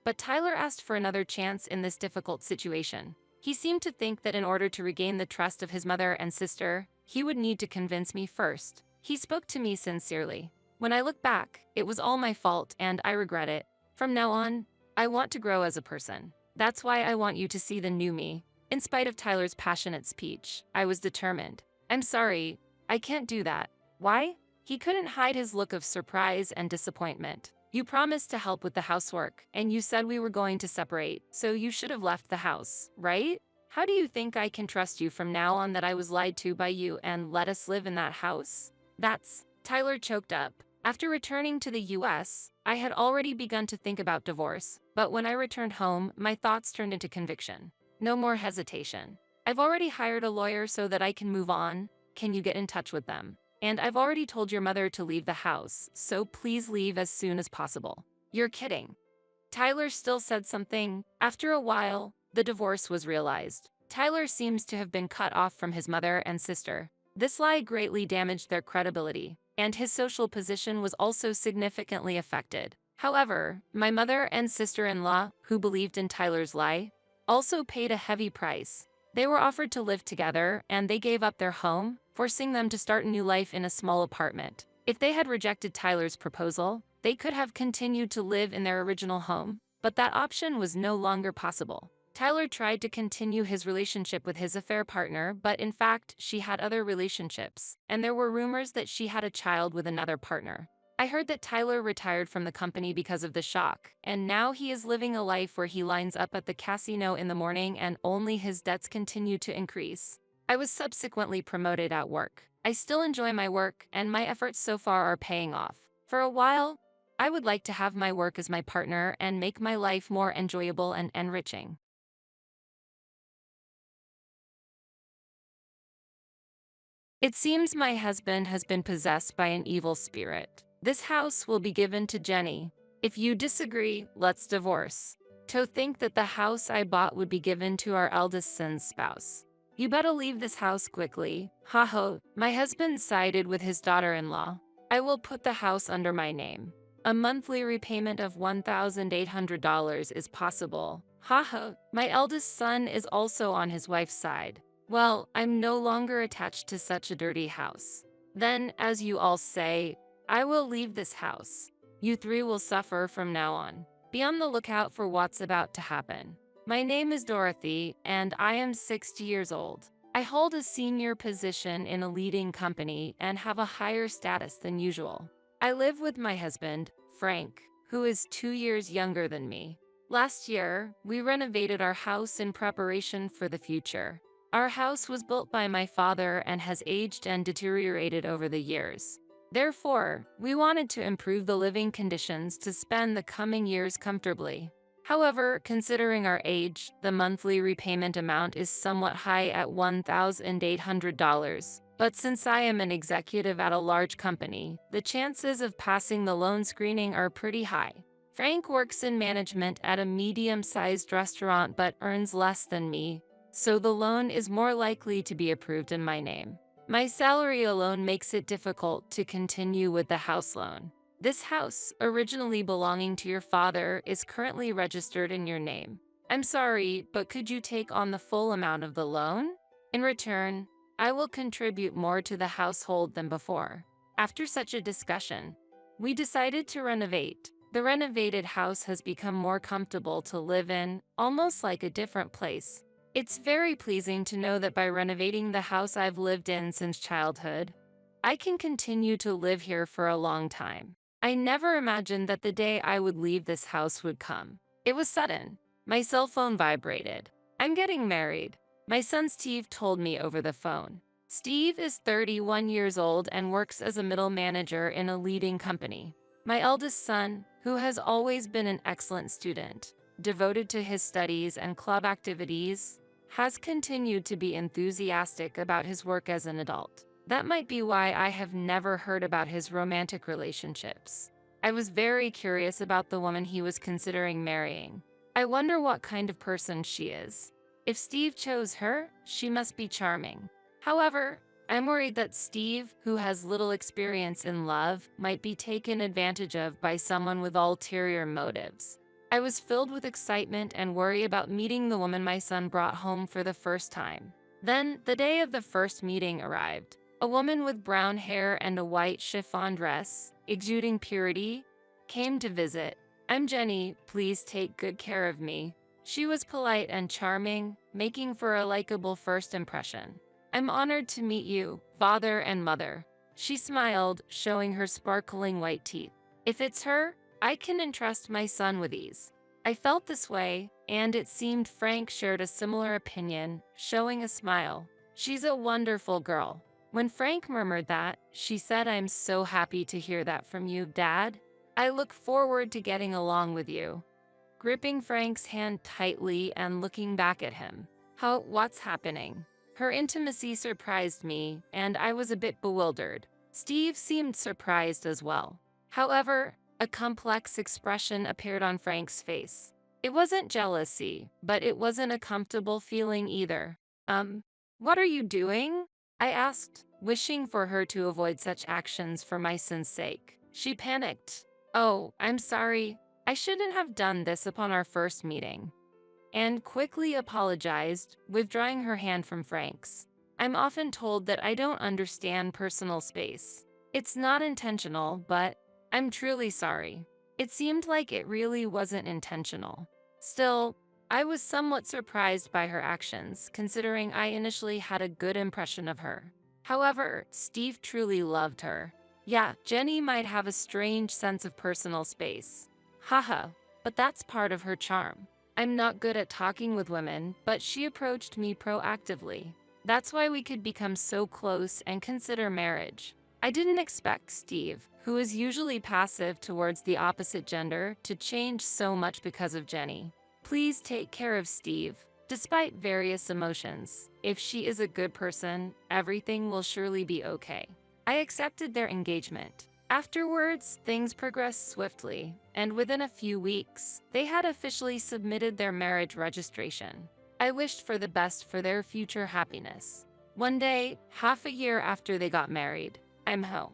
But Tyler asked for another chance in this difficult situation. He seemed to think that in order to regain the trust of his mother and sister, he would need to convince me first. He spoke to me sincerely. When I look back, it was all my fault and I regret it. From now on, I want to grow as a person. That's why I want you to see the new me. In spite of Tyler's passionate speech, I was determined. "I'm sorry, I can't do that." "Why?" He couldn't hide his look of surprise and disappointment. "You promised to help with the housework, and you said we were going to separate, so you should have left the house, right? How do you think I can trust you from now on that I was lied to by you and let us live in that house?" Tyler choked up. After returning to the US, I had already begun to think about divorce, but when I returned home, my thoughts turned into conviction. No more hesitation. "I've already hired a lawyer so that I can move on. Can you get in touch with them? And I've already told your mother to leave the house, so please leave as soon as possible." "You're kidding." Tyler still said something. After a while, the divorce was realized. Tyler seems to have been cut off from his mother and sister. This lie greatly damaged their credibility, and his social position was also significantly affected. However, my mother and sister-in-law, who believed in Tyler's lie, also paid a heavy price. They were offered to live together, and they gave up their home, forcing them to start a new life in a small apartment. If they had rejected Tyler's proposal, they could have continued to live in their original home, but that option was no longer possible. Tyler tried to continue his relationship with his affair partner, but in fact, she had other relationships, and there were rumors that she had a child with another partner. I heard that Tyler retired from the company because of the shock, and now he is living a life where he lines up at the casino in the morning and only his debts continue to increase. I was subsequently promoted at work. I still enjoy my work, and my efforts so far are paying off. For a while, I would like to have my work as my partner and make my life more enjoyable and enriching. It seems my husband has been possessed by an evil spirit. This house will be given to Jenny. If you disagree, let's divorce. To think that the house I bought would be given to our eldest son's spouse. You better leave this house quickly. Ha ha. My husband sided with his daughter-in-law. I will put the house under my name. A monthly repayment of $1,800 is possible. Ha ha. My eldest son is also on his wife's side. Well, I'm no longer attached to such a dirty house. Then, as you all say, I will leave this house. You three will suffer from now on. Be on the lookout for what's about to happen. My name is Dorothy, and I am 60 years old. I hold a senior position in a leading company and have a higher status than usual. I live with my husband, Frank, who is 2 years younger than me. Last year, we renovated our house in preparation for the future. Our house was built by my father and has aged and deteriorated over the years. Therefore, we wanted to improve the living conditions to spend the coming years comfortably. However, considering our age, the monthly repayment amount is somewhat high at $1,800. But since I am an executive at a large company, the chances of passing the loan screening are pretty high. Frank works in management at a medium-sized restaurant but earns less than me, so the loan is more likely to be approved in my name. My salary alone makes it difficult to continue with the house loan. This house, originally belonging to your father, is currently registered in your name. I'm sorry, but could you take on the full amount of the loan? In return, I will contribute more to the household than before. After such a discussion, we decided to renovate. The renovated house has become more comfortable to live in, almost like a different place. It's very pleasing to know that by renovating the house I've lived in since childhood, I can continue to live here for a long time. I never imagined that the day I would leave this house would come. It was sudden. My cell phone vibrated. I'm getting married. My son Steve told me over the phone. Steve is 31 years old and works as a middle manager in a leading company. My eldest son, who has always been an excellent student, devoted to his studies and club activities, has continued to be enthusiastic about his work as an adult. That might be why I have never heard about his romantic relationships. I was very curious about the woman he was considering marrying. I wonder what kind of person she is. If Steve chose her, she must be charming. However, I'm worried that Steve, who has little experience in love, might be taken advantage of by someone with ulterior motives. I was filled with excitement and worry about meeting the woman my son brought home for the first time. Then, the day of the first meeting arrived. A woman with brown hair and a white chiffon dress, exuding purity, came to visit. "I'm Jenny, please take good care of me." She was polite and charming, making for a likable first impression. "I'm honored to meet you, father and mother." She smiled, showing her sparkling white teeth. "If it's her, I can entrust my son with ease." I felt this way, and it seemed Frank shared a similar opinion, showing a smile. "She's a wonderful girl." When Frank murmured that, she said, "I'm so happy to hear that from you, Dad. I look forward to getting along with you." Gripping Frank's hand tightly and looking back at him. What's happening? Her intimacy surprised me, and I was a bit bewildered. Steve seemed surprised as well. However, a complex expression appeared on Frank's face. It wasn't jealousy, but it wasn't a comfortable feeling either. What are you doing?" I asked, wishing for her to avoid such actions for my son's sake. She panicked. "Oh, I'm sorry. I shouldn't have done this upon our first meeting," and quickly apologized, withdrawing her hand from Frank's. "I'm often told that I don't understand personal space. It's not intentional, but I'm truly sorry." It seemed like it really wasn't intentional. Still, I was somewhat surprised by her actions, considering I initially had a good impression of her. However, Steve truly loved her. Yeah, Jenny might have a strange sense of personal space. Haha, but that's part of her charm. I'm not good at talking with women, but she approached me proactively. That's why we could become so close and consider marriage. I didn't expect Steve, who is usually passive towards the opposite gender, to change so much because of Jenny. Please take care of Steve. Despite various emotions, if she is a good person, everything will surely be okay. I accepted their engagement. Afterwards, things progressed swiftly, and within a few weeks, they had officially submitted their marriage registration. I wished for the best for their future happiness. One day, half a year after they got married, I'm home.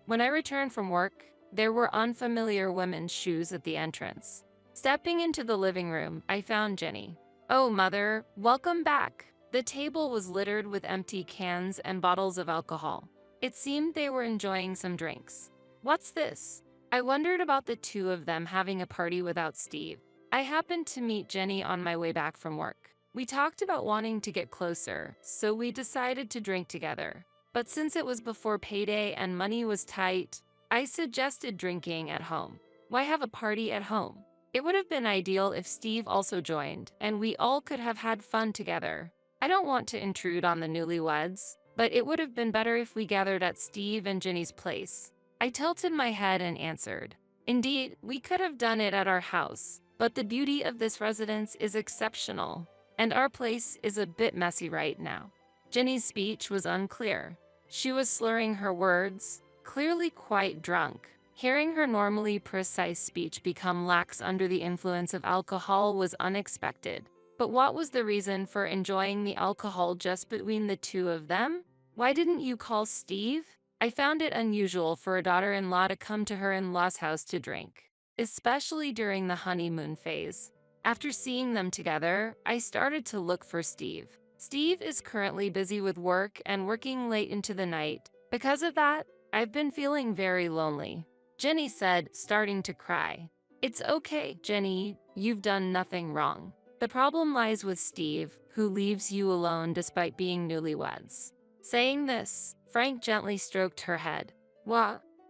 When I returned from work, there were unfamiliar women's shoes at the entrance. Stepping into the living room, I found Jenny. "Oh, Mother, welcome back." The table was littered with empty cans and bottles of alcohol. It seemed they were enjoying some drinks. "What's this?" I wondered about the two of them having a party without Steve. I happened to meet Jenny on my way back from work. We talked about wanting to get closer, so we decided to drink together. But since it was before payday and money was tight, I suggested drinking at home. Why have a party at home? It would have been ideal if Steve also joined, and we all could have had fun together. I don't want to intrude on the newlyweds, but it would have been better if we gathered at Steve and Jenny's place. I tilted my head and answered, "Indeed, we could have done it at our house, but the beauty of this residence is exceptional, and our place is a bit messy right now." Jenny's speech was unclear. She was slurring her words, clearly quite drunk. Hearing her normally precise speech become lax under the influence of alcohol was unexpected. But what was the reason for enjoying the alcohol just between the two of them? "Why didn't you call Steve?" I found it unusual for a daughter-in-law to come to her in-law's house to drink, especially during the honeymoon phase. After seeing them together, I started to look for Steve. Steve is currently busy with work and working late into the night. Because of that, I've been feeling very lonely. Jenny said, starting to cry. "It's okay, Jenny, you've done nothing wrong. The problem lies with Steve, who leaves you alone despite being newlyweds." Saying this, Frank gently stroked her head.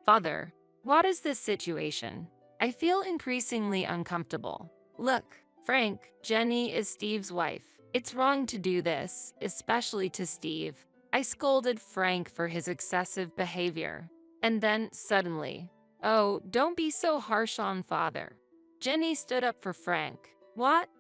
Father, what is this situation? I feel increasingly uncomfortable." "Look, Frank, Jenny is Steve's wife. It's wrong to do this, especially to Steve." I scolded Frank for his excessive behavior. And then, suddenly, "Oh, don't be so harsh on Father." Jenny stood up for Frank. "What?"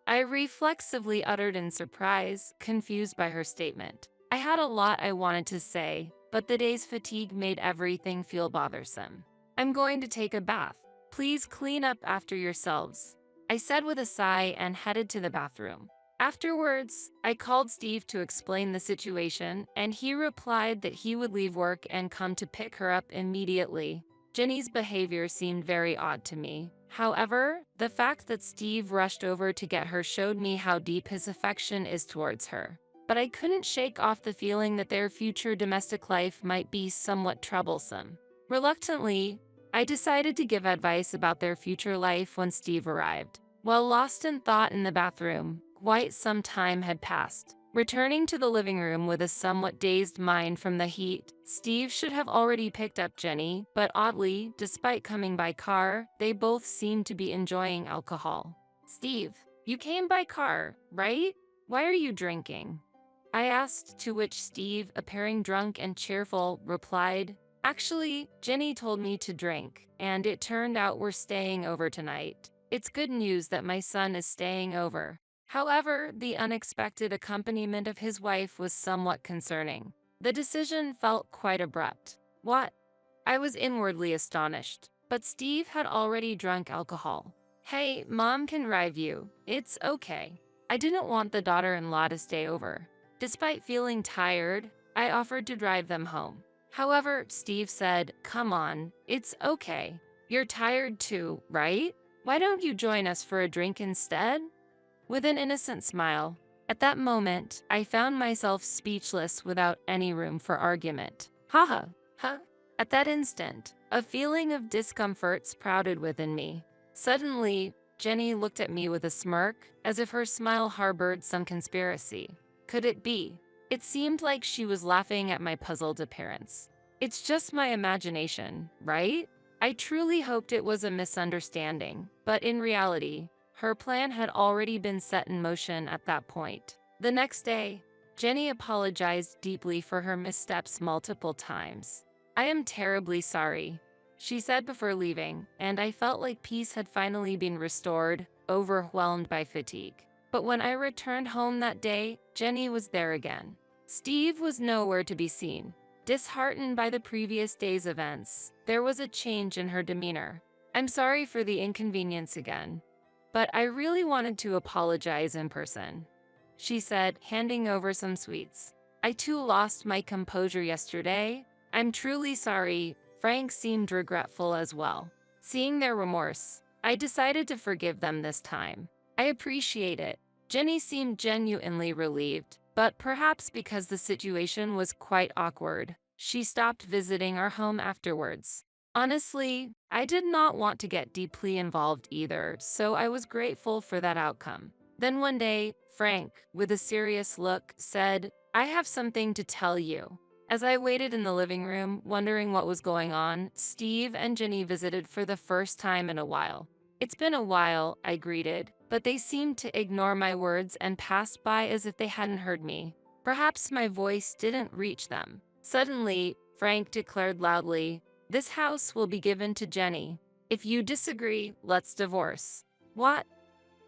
I reflexively uttered in surprise, confused by her statement. I had a lot I wanted to say, but the day's fatigue made everything feel bothersome. I'm going to take a bath. Please clean up after yourselves, I said with a sigh and headed to the bathroom. Afterwards, I called Steve to explain the situation, and he replied that he would leave work and come to pick her up immediately. Jenny's behavior seemed very odd to me. However, the fact that Steve rushed over to get her showed me how deep his affection is towards her. But I couldn't shake off the feeling that their future domestic life might be somewhat troublesome. Reluctantly, I decided to give advice about their future life when Steve arrived. While lost in thought in the bathroom, quite some time had passed. Returning to the living room with a somewhat dazed mind from the heat, Steve should have already picked up Jenny, but oddly, despite coming by car, they both seemed to be enjoying alcohol. "Steve, you came by car, right? Why are you drinking?" I asked, to which Steve, appearing drunk and cheerful, replied, "Actually, Jenny told me to drink, and it turned out we're staying over tonight. It's good news that my son is staying over." However, the unexpected accompaniment of his wife was somewhat concerning. The decision felt quite abrupt. "What?" I was inwardly astonished, but Steve had already drunk alcohol. "Hey, Mom can drive you. It's okay." I didn't want the daughter-in-law to stay over. Despite feeling tired, I offered to drive them home. However, Steve said, "Come on, it's okay. You're tired too, right? Why don't you join us for a drink instead?" With an innocent smile. At that moment, I found myself speechless without any room for argument. Haha, huh? At that instant, a feeling of discomfort sprouted within me. Suddenly, Jenny looked at me with a smirk, as if her smile harbored some conspiracy. Could it be? It seemed like she was laughing at my puzzled appearance. "It's just my imagination, right?" I truly hoped it was a misunderstanding, but in reality, her plan had already been set in motion at that point. The next day, Jenny apologized deeply for her missteps multiple times. "I am terribly sorry," she said before leaving, and I felt like peace had finally been restored, overwhelmed by fatigue. But when I returned home that day, Jenny was there again. Steve was nowhere to be seen. Disheartened by the previous day's events, there was a change in her demeanor. "I'm sorry for the inconvenience again, but I really wanted to apologize in person," she said, handing over some sweets. "I too lost my composure yesterday. I'm truly sorry." Frank seemed regretful as well. Seeing their remorse, I decided to forgive them this time. "I appreciate it." Jenny seemed genuinely relieved, but perhaps because the situation was quite awkward, she stopped visiting our home afterwards. Honestly, I did not want to get deeply involved either, so I was grateful for that outcome. Then one day, Frank, with a serious look, said, "I have something to tell you." As I waited in the living room, wondering what was going on, Steve and Jenny visited for the first time in a while. "It's been a while," I greeted, but they seemed to ignore my words and passed by as if they hadn't heard me. Perhaps my voice didn't reach them. Suddenly, Frank declared loudly, "This house will be given to Jenny. If you disagree, let's divorce." "What?"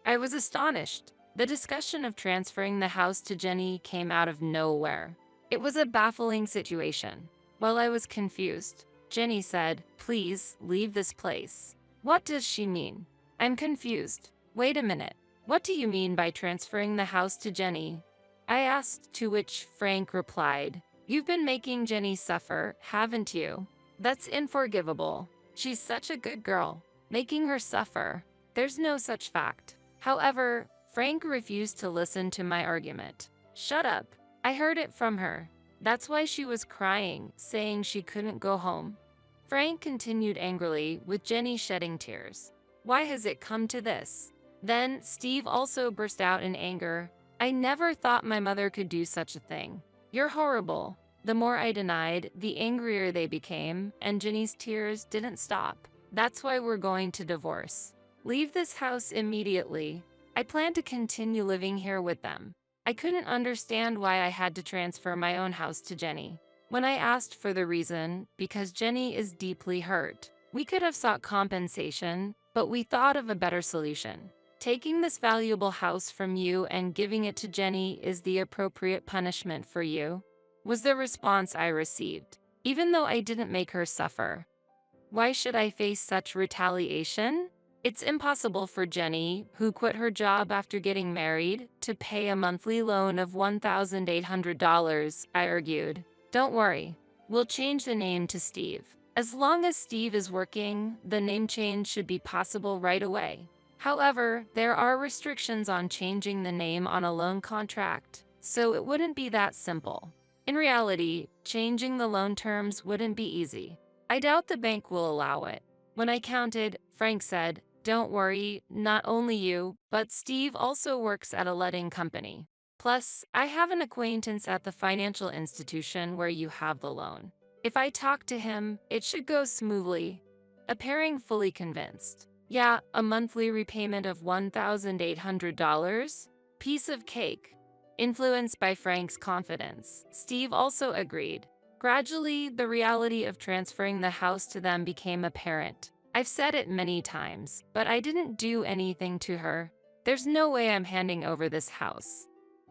I was astonished. The discussion of transferring the house to Jenny came out of nowhere. It was a baffling situation. While I was confused, Jenny said, "Please, leave this place." What does she mean? I'm confused. Wait a minute. What do you mean by transferring the house to Jenny? I asked, to which Frank replied, "You've been making Jenny suffer, haven't you? That's unforgivable. She's such a good girl. Making her suffer. There's no such fact." However, Frank refused to listen to my argument. "Shut up. I heard it from her. That's why she was crying, saying she couldn't go home." Frank continued angrily, with Jenny shedding tears. "Why has it come to this?" Then Steve also burst out in anger. "I never thought my mother could do such a thing. You're horrible." The more I denied, the angrier they became, and Jenny's tears didn't stop. "That's why we're going to divorce. Leave this house immediately. I plan to continue living here with them." I couldn't understand why I had to transfer my own house to Jenny. When I asked for the reason, because Jenny is deeply hurt. We could have sought compensation, but we thought of a better solution. Taking this valuable house from you and giving it to Jenny is the appropriate punishment for you. was the response I received, even though I didn't make her suffer. Why should I face such retaliation? It's impossible for Jenny, who quit her job after getting married, to pay a monthly loan of $1,800, I argued. Don't worry, we'll change the name to Steve. As long as Steve is working, the name change should be possible right away. However, there are restrictions on changing the name on a loan contract, so it wouldn't be that simple. In reality, changing the loan terms wouldn't be easy. I doubt the bank will allow it. When I counted, Frank said, "Don't worry, not only you, but Steve also works at a letting company. Plus, I have an acquaintance at the financial institution where you have the loan. If I talk to him, it should go smoothly." Appearing fully convinced. Yeah, a monthly repayment of $1,800? Piece of cake. Influenced by Frank's confidence, Steve also agreed. Gradually, the reality of transferring the house to them became apparent. I've said it many times, but I didn't do anything to her. There's no way I'm handing over this house.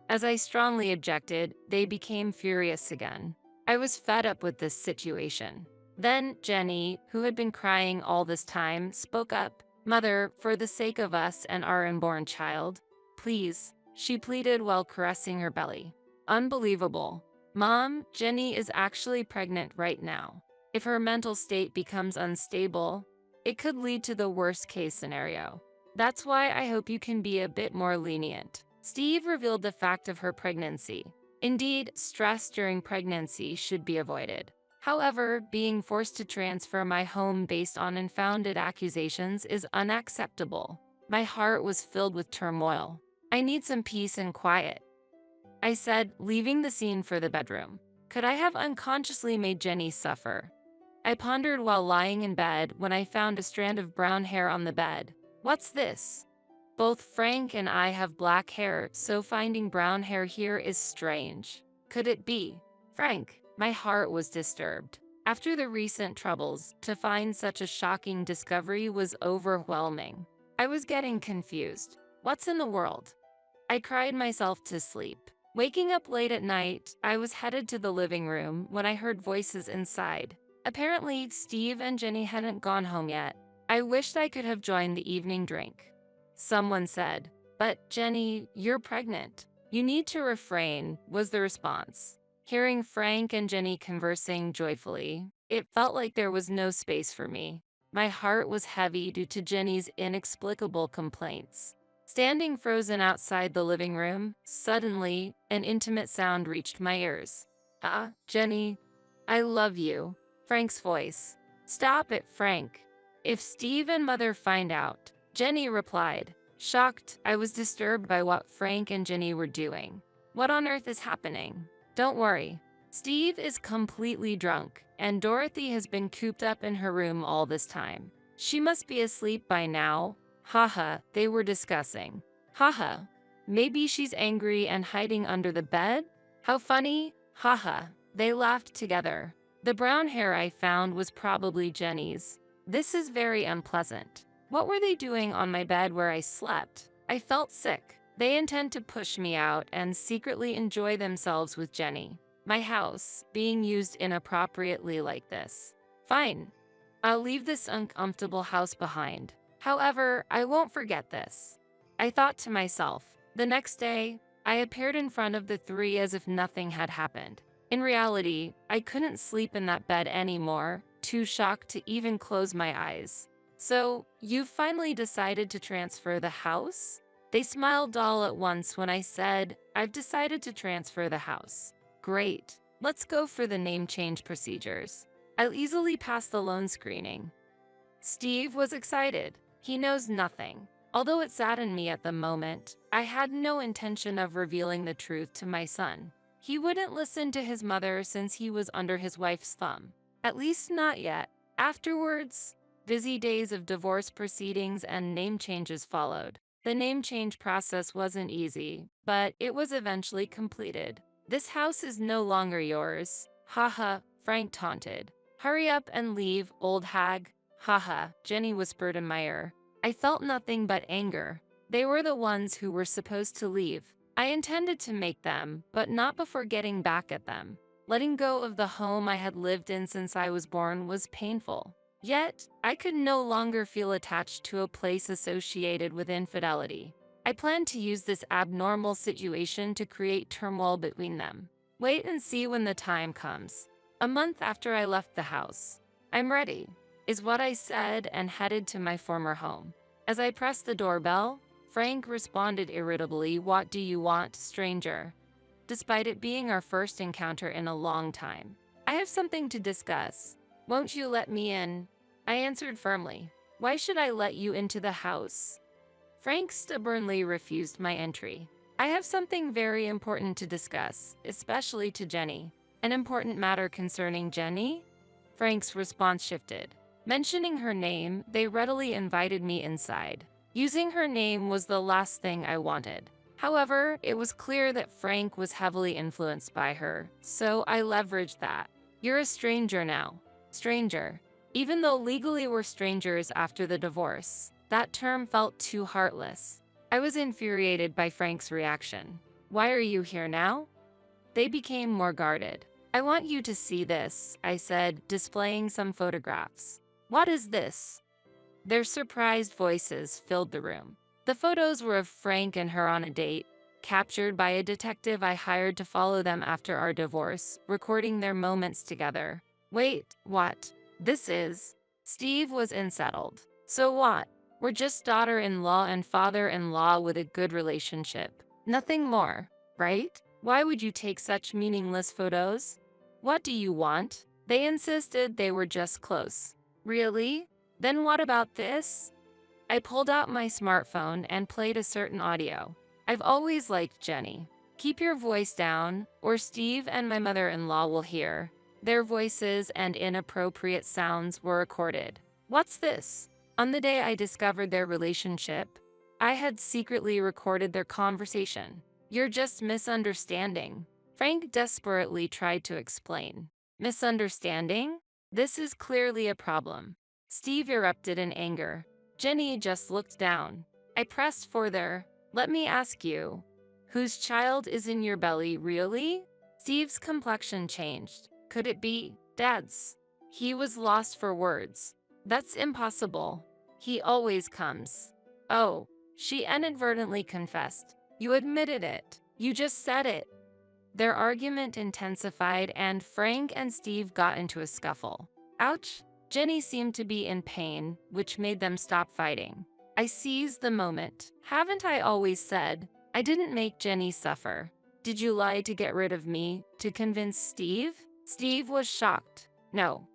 As I strongly objected, they became furious again. I was fed up with this situation. Then Jenny, who had been crying all this time, spoke up. "Mother, for the sake of us and our unborn child, please," she pleaded while caressing her belly. Unbelievable. Mom, Jenny is actually pregnant right now. If her mental state becomes unstable, it could lead to the worst-case scenario. That's why I hope you can be a bit more lenient. Steve revealed the fact of her pregnancy. Indeed, stress during pregnancy should be avoided. However, being forced to transfer my home based on unfounded accusations is unacceptable. My heart was filled with turmoil. I need some peace and quiet, I said, leaving the scene for the bedroom. Could I have unconsciously made Jenny suffer? I pondered while lying in bed when I found a strand of brown hair on the bed. What's this? Both Frank and I have black hair, so finding brown hair here is strange. Could it be Frank? My heart was disturbed. After the recent troubles, to find such a shocking discovery was overwhelming. I was getting confused. What's in the world? I cried myself to sleep. Waking up late at night, I was headed to the living room when I heard voices inside. Apparently, Steve and Jenny hadn't gone home yet. I wished I could have joined the evening drink. Someone said, "But Jenny, you're pregnant. You need to refrain," was the response. Hearing Frank and Jenny conversing joyfully, it felt like there was no space for me. My heart was heavy due to Jenny's inexplicable complaints. Standing frozen outside the living room, suddenly, an intimate sound reached my ears. "Ah, Jenny, I love you." Frank's voice. "Stop it, Frank. If Steve and Mother find out," Jenny replied. Shocked, I was disturbed by what Frank and Jenny were doing. What on earth is happening? Don't worry. Steve is completely drunk, and Dorothy has been cooped up in her room all this time. She must be asleep by now. Haha, they were discussing. Haha, maybe she's angry and hiding under the bed? How funny. Haha, they laughed together. The brown hair I found was probably Jenny's. This is very unpleasant. What were they doing on my bed where I slept? I felt sick. They intend to push me out and secretly enjoy themselves with Jenny. My house being used inappropriately like this. Fine. I'll leave this uncomfortable house behind. However, I won't forget this. I thought to myself. The next day, I appeared in front of the three as if nothing had happened. In reality, I couldn't sleep in that bed anymore, too shocked to even close my eyes. "So, you've finally decided to transfer the house?" They smiled all at once when I said, "I've decided to transfer the house." "Great. Let's go for the name change procedures. I'll easily pass the loan screening." Steve was excited. He knows nothing. Although it saddened me at the moment, I had no intention of revealing the truth to my son. He wouldn't listen to his mother since he was under his wife's thumb. At least not yet. Afterwards, busy days of divorce proceedings and name changes followed. The name change process wasn't easy, but it was eventually completed. "This house is no longer yours." Haha, Frank taunted. "Hurry up and leave, old hag." Haha, Jenny whispered in my ear. I felt nothing but anger. They were the ones who were supposed to leave. I intended to make them, but not before getting back at them. Letting go of the home I had lived in since I was born was painful. Yet, I could no longer feel attached to a place associated with infidelity. I planned to use this abnormal situation to create turmoil between them. Wait and see when the time comes. A month after I left the house. I'm ready, is what I said and headed to my former home. As I pressed the doorbell, Frank responded irritably, "What do you want, stranger?" Despite it being our first encounter in a long time. "I have something to discuss. Won't you let me in?" I answered firmly. "Why should I let you into the house?" Frank stubbornly refused my entry. "I have something very important to discuss, especially to Jenny." "An important matter concerning Jenny?" Frank's response shifted. Mentioning her name, they readily invited me inside. Using her name was the last thing I wanted. However, it was clear that Frank was heavily influenced by her, so I leveraged that. "You're a stranger now." Stranger. Even though legally we're strangers after the divorce, that term felt too heartless. I was infuriated by Frank's reaction. "Why are you here now?" They became more guarded. "I want you to see this," I said, displaying some photographs. "What is this?" Their surprised voices filled the room. The photos were of Frank and her on a date, captured by a detective I hired to follow them after our divorce, recording their moments together. "Wait, what? This is..." Steve was unsettled. "So what? We're just daughter-in-law and father-in-law with a good relationship. Nothing more, right? Why would you take such meaningless photos?" "What do you want?" They insisted they were just close. "Really? Then what about this?" I pulled out my smartphone and played a certain audio. "I've always liked Jenny. Keep your voice down, or Steve and my mother-in-law will hear." Their voices and inappropriate sounds were recorded. "What's this?" On the day I discovered their relationship, I had secretly recorded their conversation. "You're just misunderstanding." Frank desperately tried to explain. "Misunderstanding? This is clearly a problem." Steve erupted in anger. Jenny just looked down. I pressed further. "Let me ask you, whose child is in your belly, really?" Steve's complexion changed. "Could it be Dad's?" He was lost for words. "That's impossible. He always comes." "Oh," she inadvertently confessed. "You admitted it. You just said it." Their argument intensified and Frank and Steve got into a scuffle. Ouch! Jenny seemed to be in pain, which made them stop fighting. I seized the moment. "Haven't I always said I didn't make Jenny suffer? Did you lie to get rid of me, to convince Steve?" Steve was shocked. "No,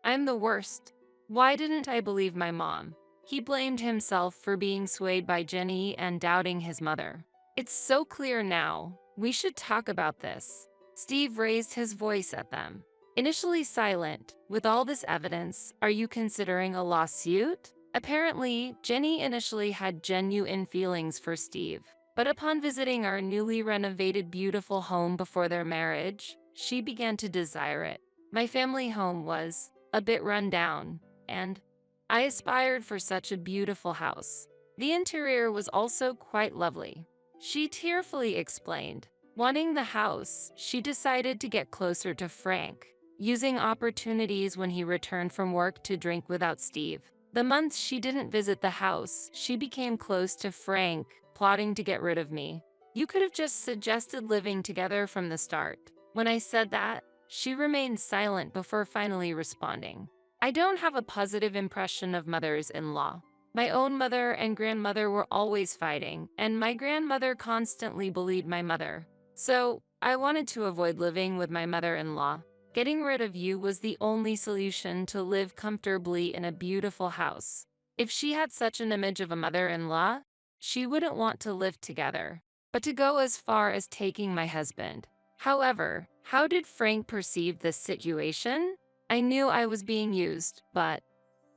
I'm the worst. Why didn't I believe my mom?" He blamed himself for being swayed by Jenny and doubting his mother. "It's so clear now. We should talk about this." Steve raised his voice at them. Initially silent, "With all this evidence, are you considering a lawsuit?" Apparently, Jenny initially had genuine feelings for Steve, but upon visiting our newly renovated beautiful home before their marriage, she began to desire it. My family home was a bit run down, and I aspired for such a beautiful house. The interior was also quite lovely. She tearfully explained. Wanting the house, she decided to get closer to Frank, using opportunities when he returned from work to drink without Steve. The months she didn't visit the house, she became close to Frank, plotting to get rid of me. "You could have just suggested living together from the start." When I said that, she remained silent before finally responding. "I don't have a positive impression of mothers-in-law. My own mother and grandmother were always fighting, and my grandmother constantly bullied my mother. So, I wanted to avoid living with my mother-in-law. Getting rid of you was the only solution to live comfortably in a beautiful house. If she had such an image of a mother-in-law, she wouldn't want to live together. But to go as far as taking my husband." However, how did Frank perceive this situation? I knew I was being used, but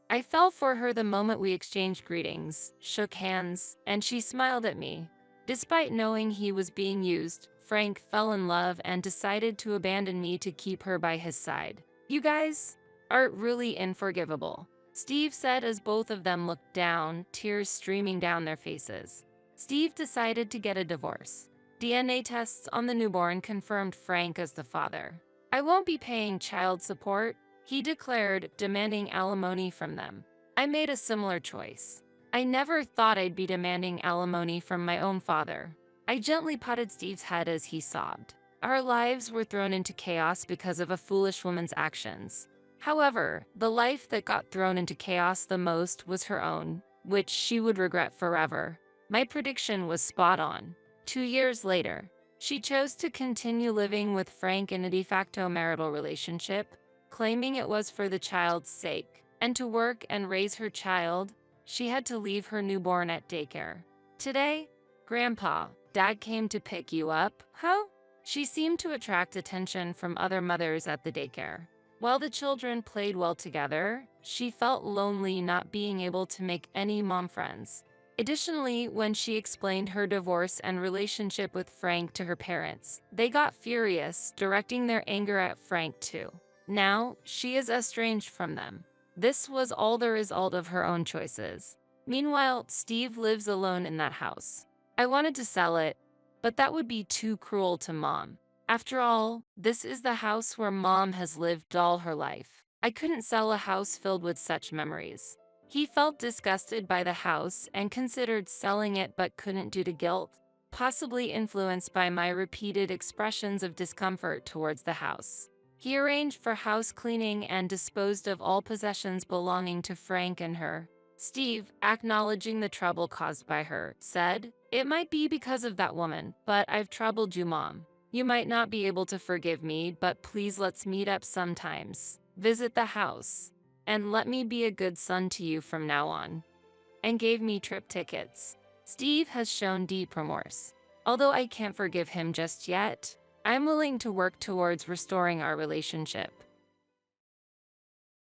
I fell for her the moment we exchanged greetings, shook hands, and she smiled at me. Despite knowing he was being used, Frank fell in love and decided to abandon me to keep her by his side. "You guys are really unforgivable," Steve said as both of them looked down, tears streaming down their faces. Steve decided to get a divorce. DNA tests on the newborn confirmed Frank as the father. "I won't be paying child support," he declared, demanding alimony from them. "I made a similar choice. I never thought I'd be demanding alimony from my own father." I gently patted Steve's head as he sobbed. Our lives were thrown into chaos because of a foolish woman's actions. However, the life that got thrown into chaos the most was her own, which she would regret forever. My prediction was spot on. 2 years later, she chose to continue living with Frank in a de facto marital relationship, claiming it was for the child's sake. And to work and raise her child, she had to leave her newborn at daycare. Today, "Grandpa, Dad came to pick you up, huh?" She seemed to attract attention from other mothers at the daycare. While the children played well together, she felt lonely not being able to make any mom friends. Additionally, when she explained her divorce and relationship with Frank to her parents, they got furious, directing their anger at Frank too. Now, she is estranged from them. This was all the result of her own choices. Meanwhile, Steve lives alone in that house. I wanted to sell it, but that would be too cruel to Mom. After all, this is the house where Mom has lived all her life. I couldn't sell a house filled with such memories. He felt disgusted by the house and considered selling it but couldn't due to guilt, possibly influenced by my repeated expressions of discomfort towards the house. He arranged for house cleaning and disposed of all possessions belonging to Frank and her. Steve, acknowledging the trouble caused by her, said, "It might be because of that woman, but I've troubled you, Mom. You might not be able to forgive me, but please let's meet up sometimes. Visit the house. And let me be a good son to you from now on." And gave me trip tickets. Steve has shown deep remorse. Although I can't forgive him just yet, I'm willing to work towards restoring our relationship.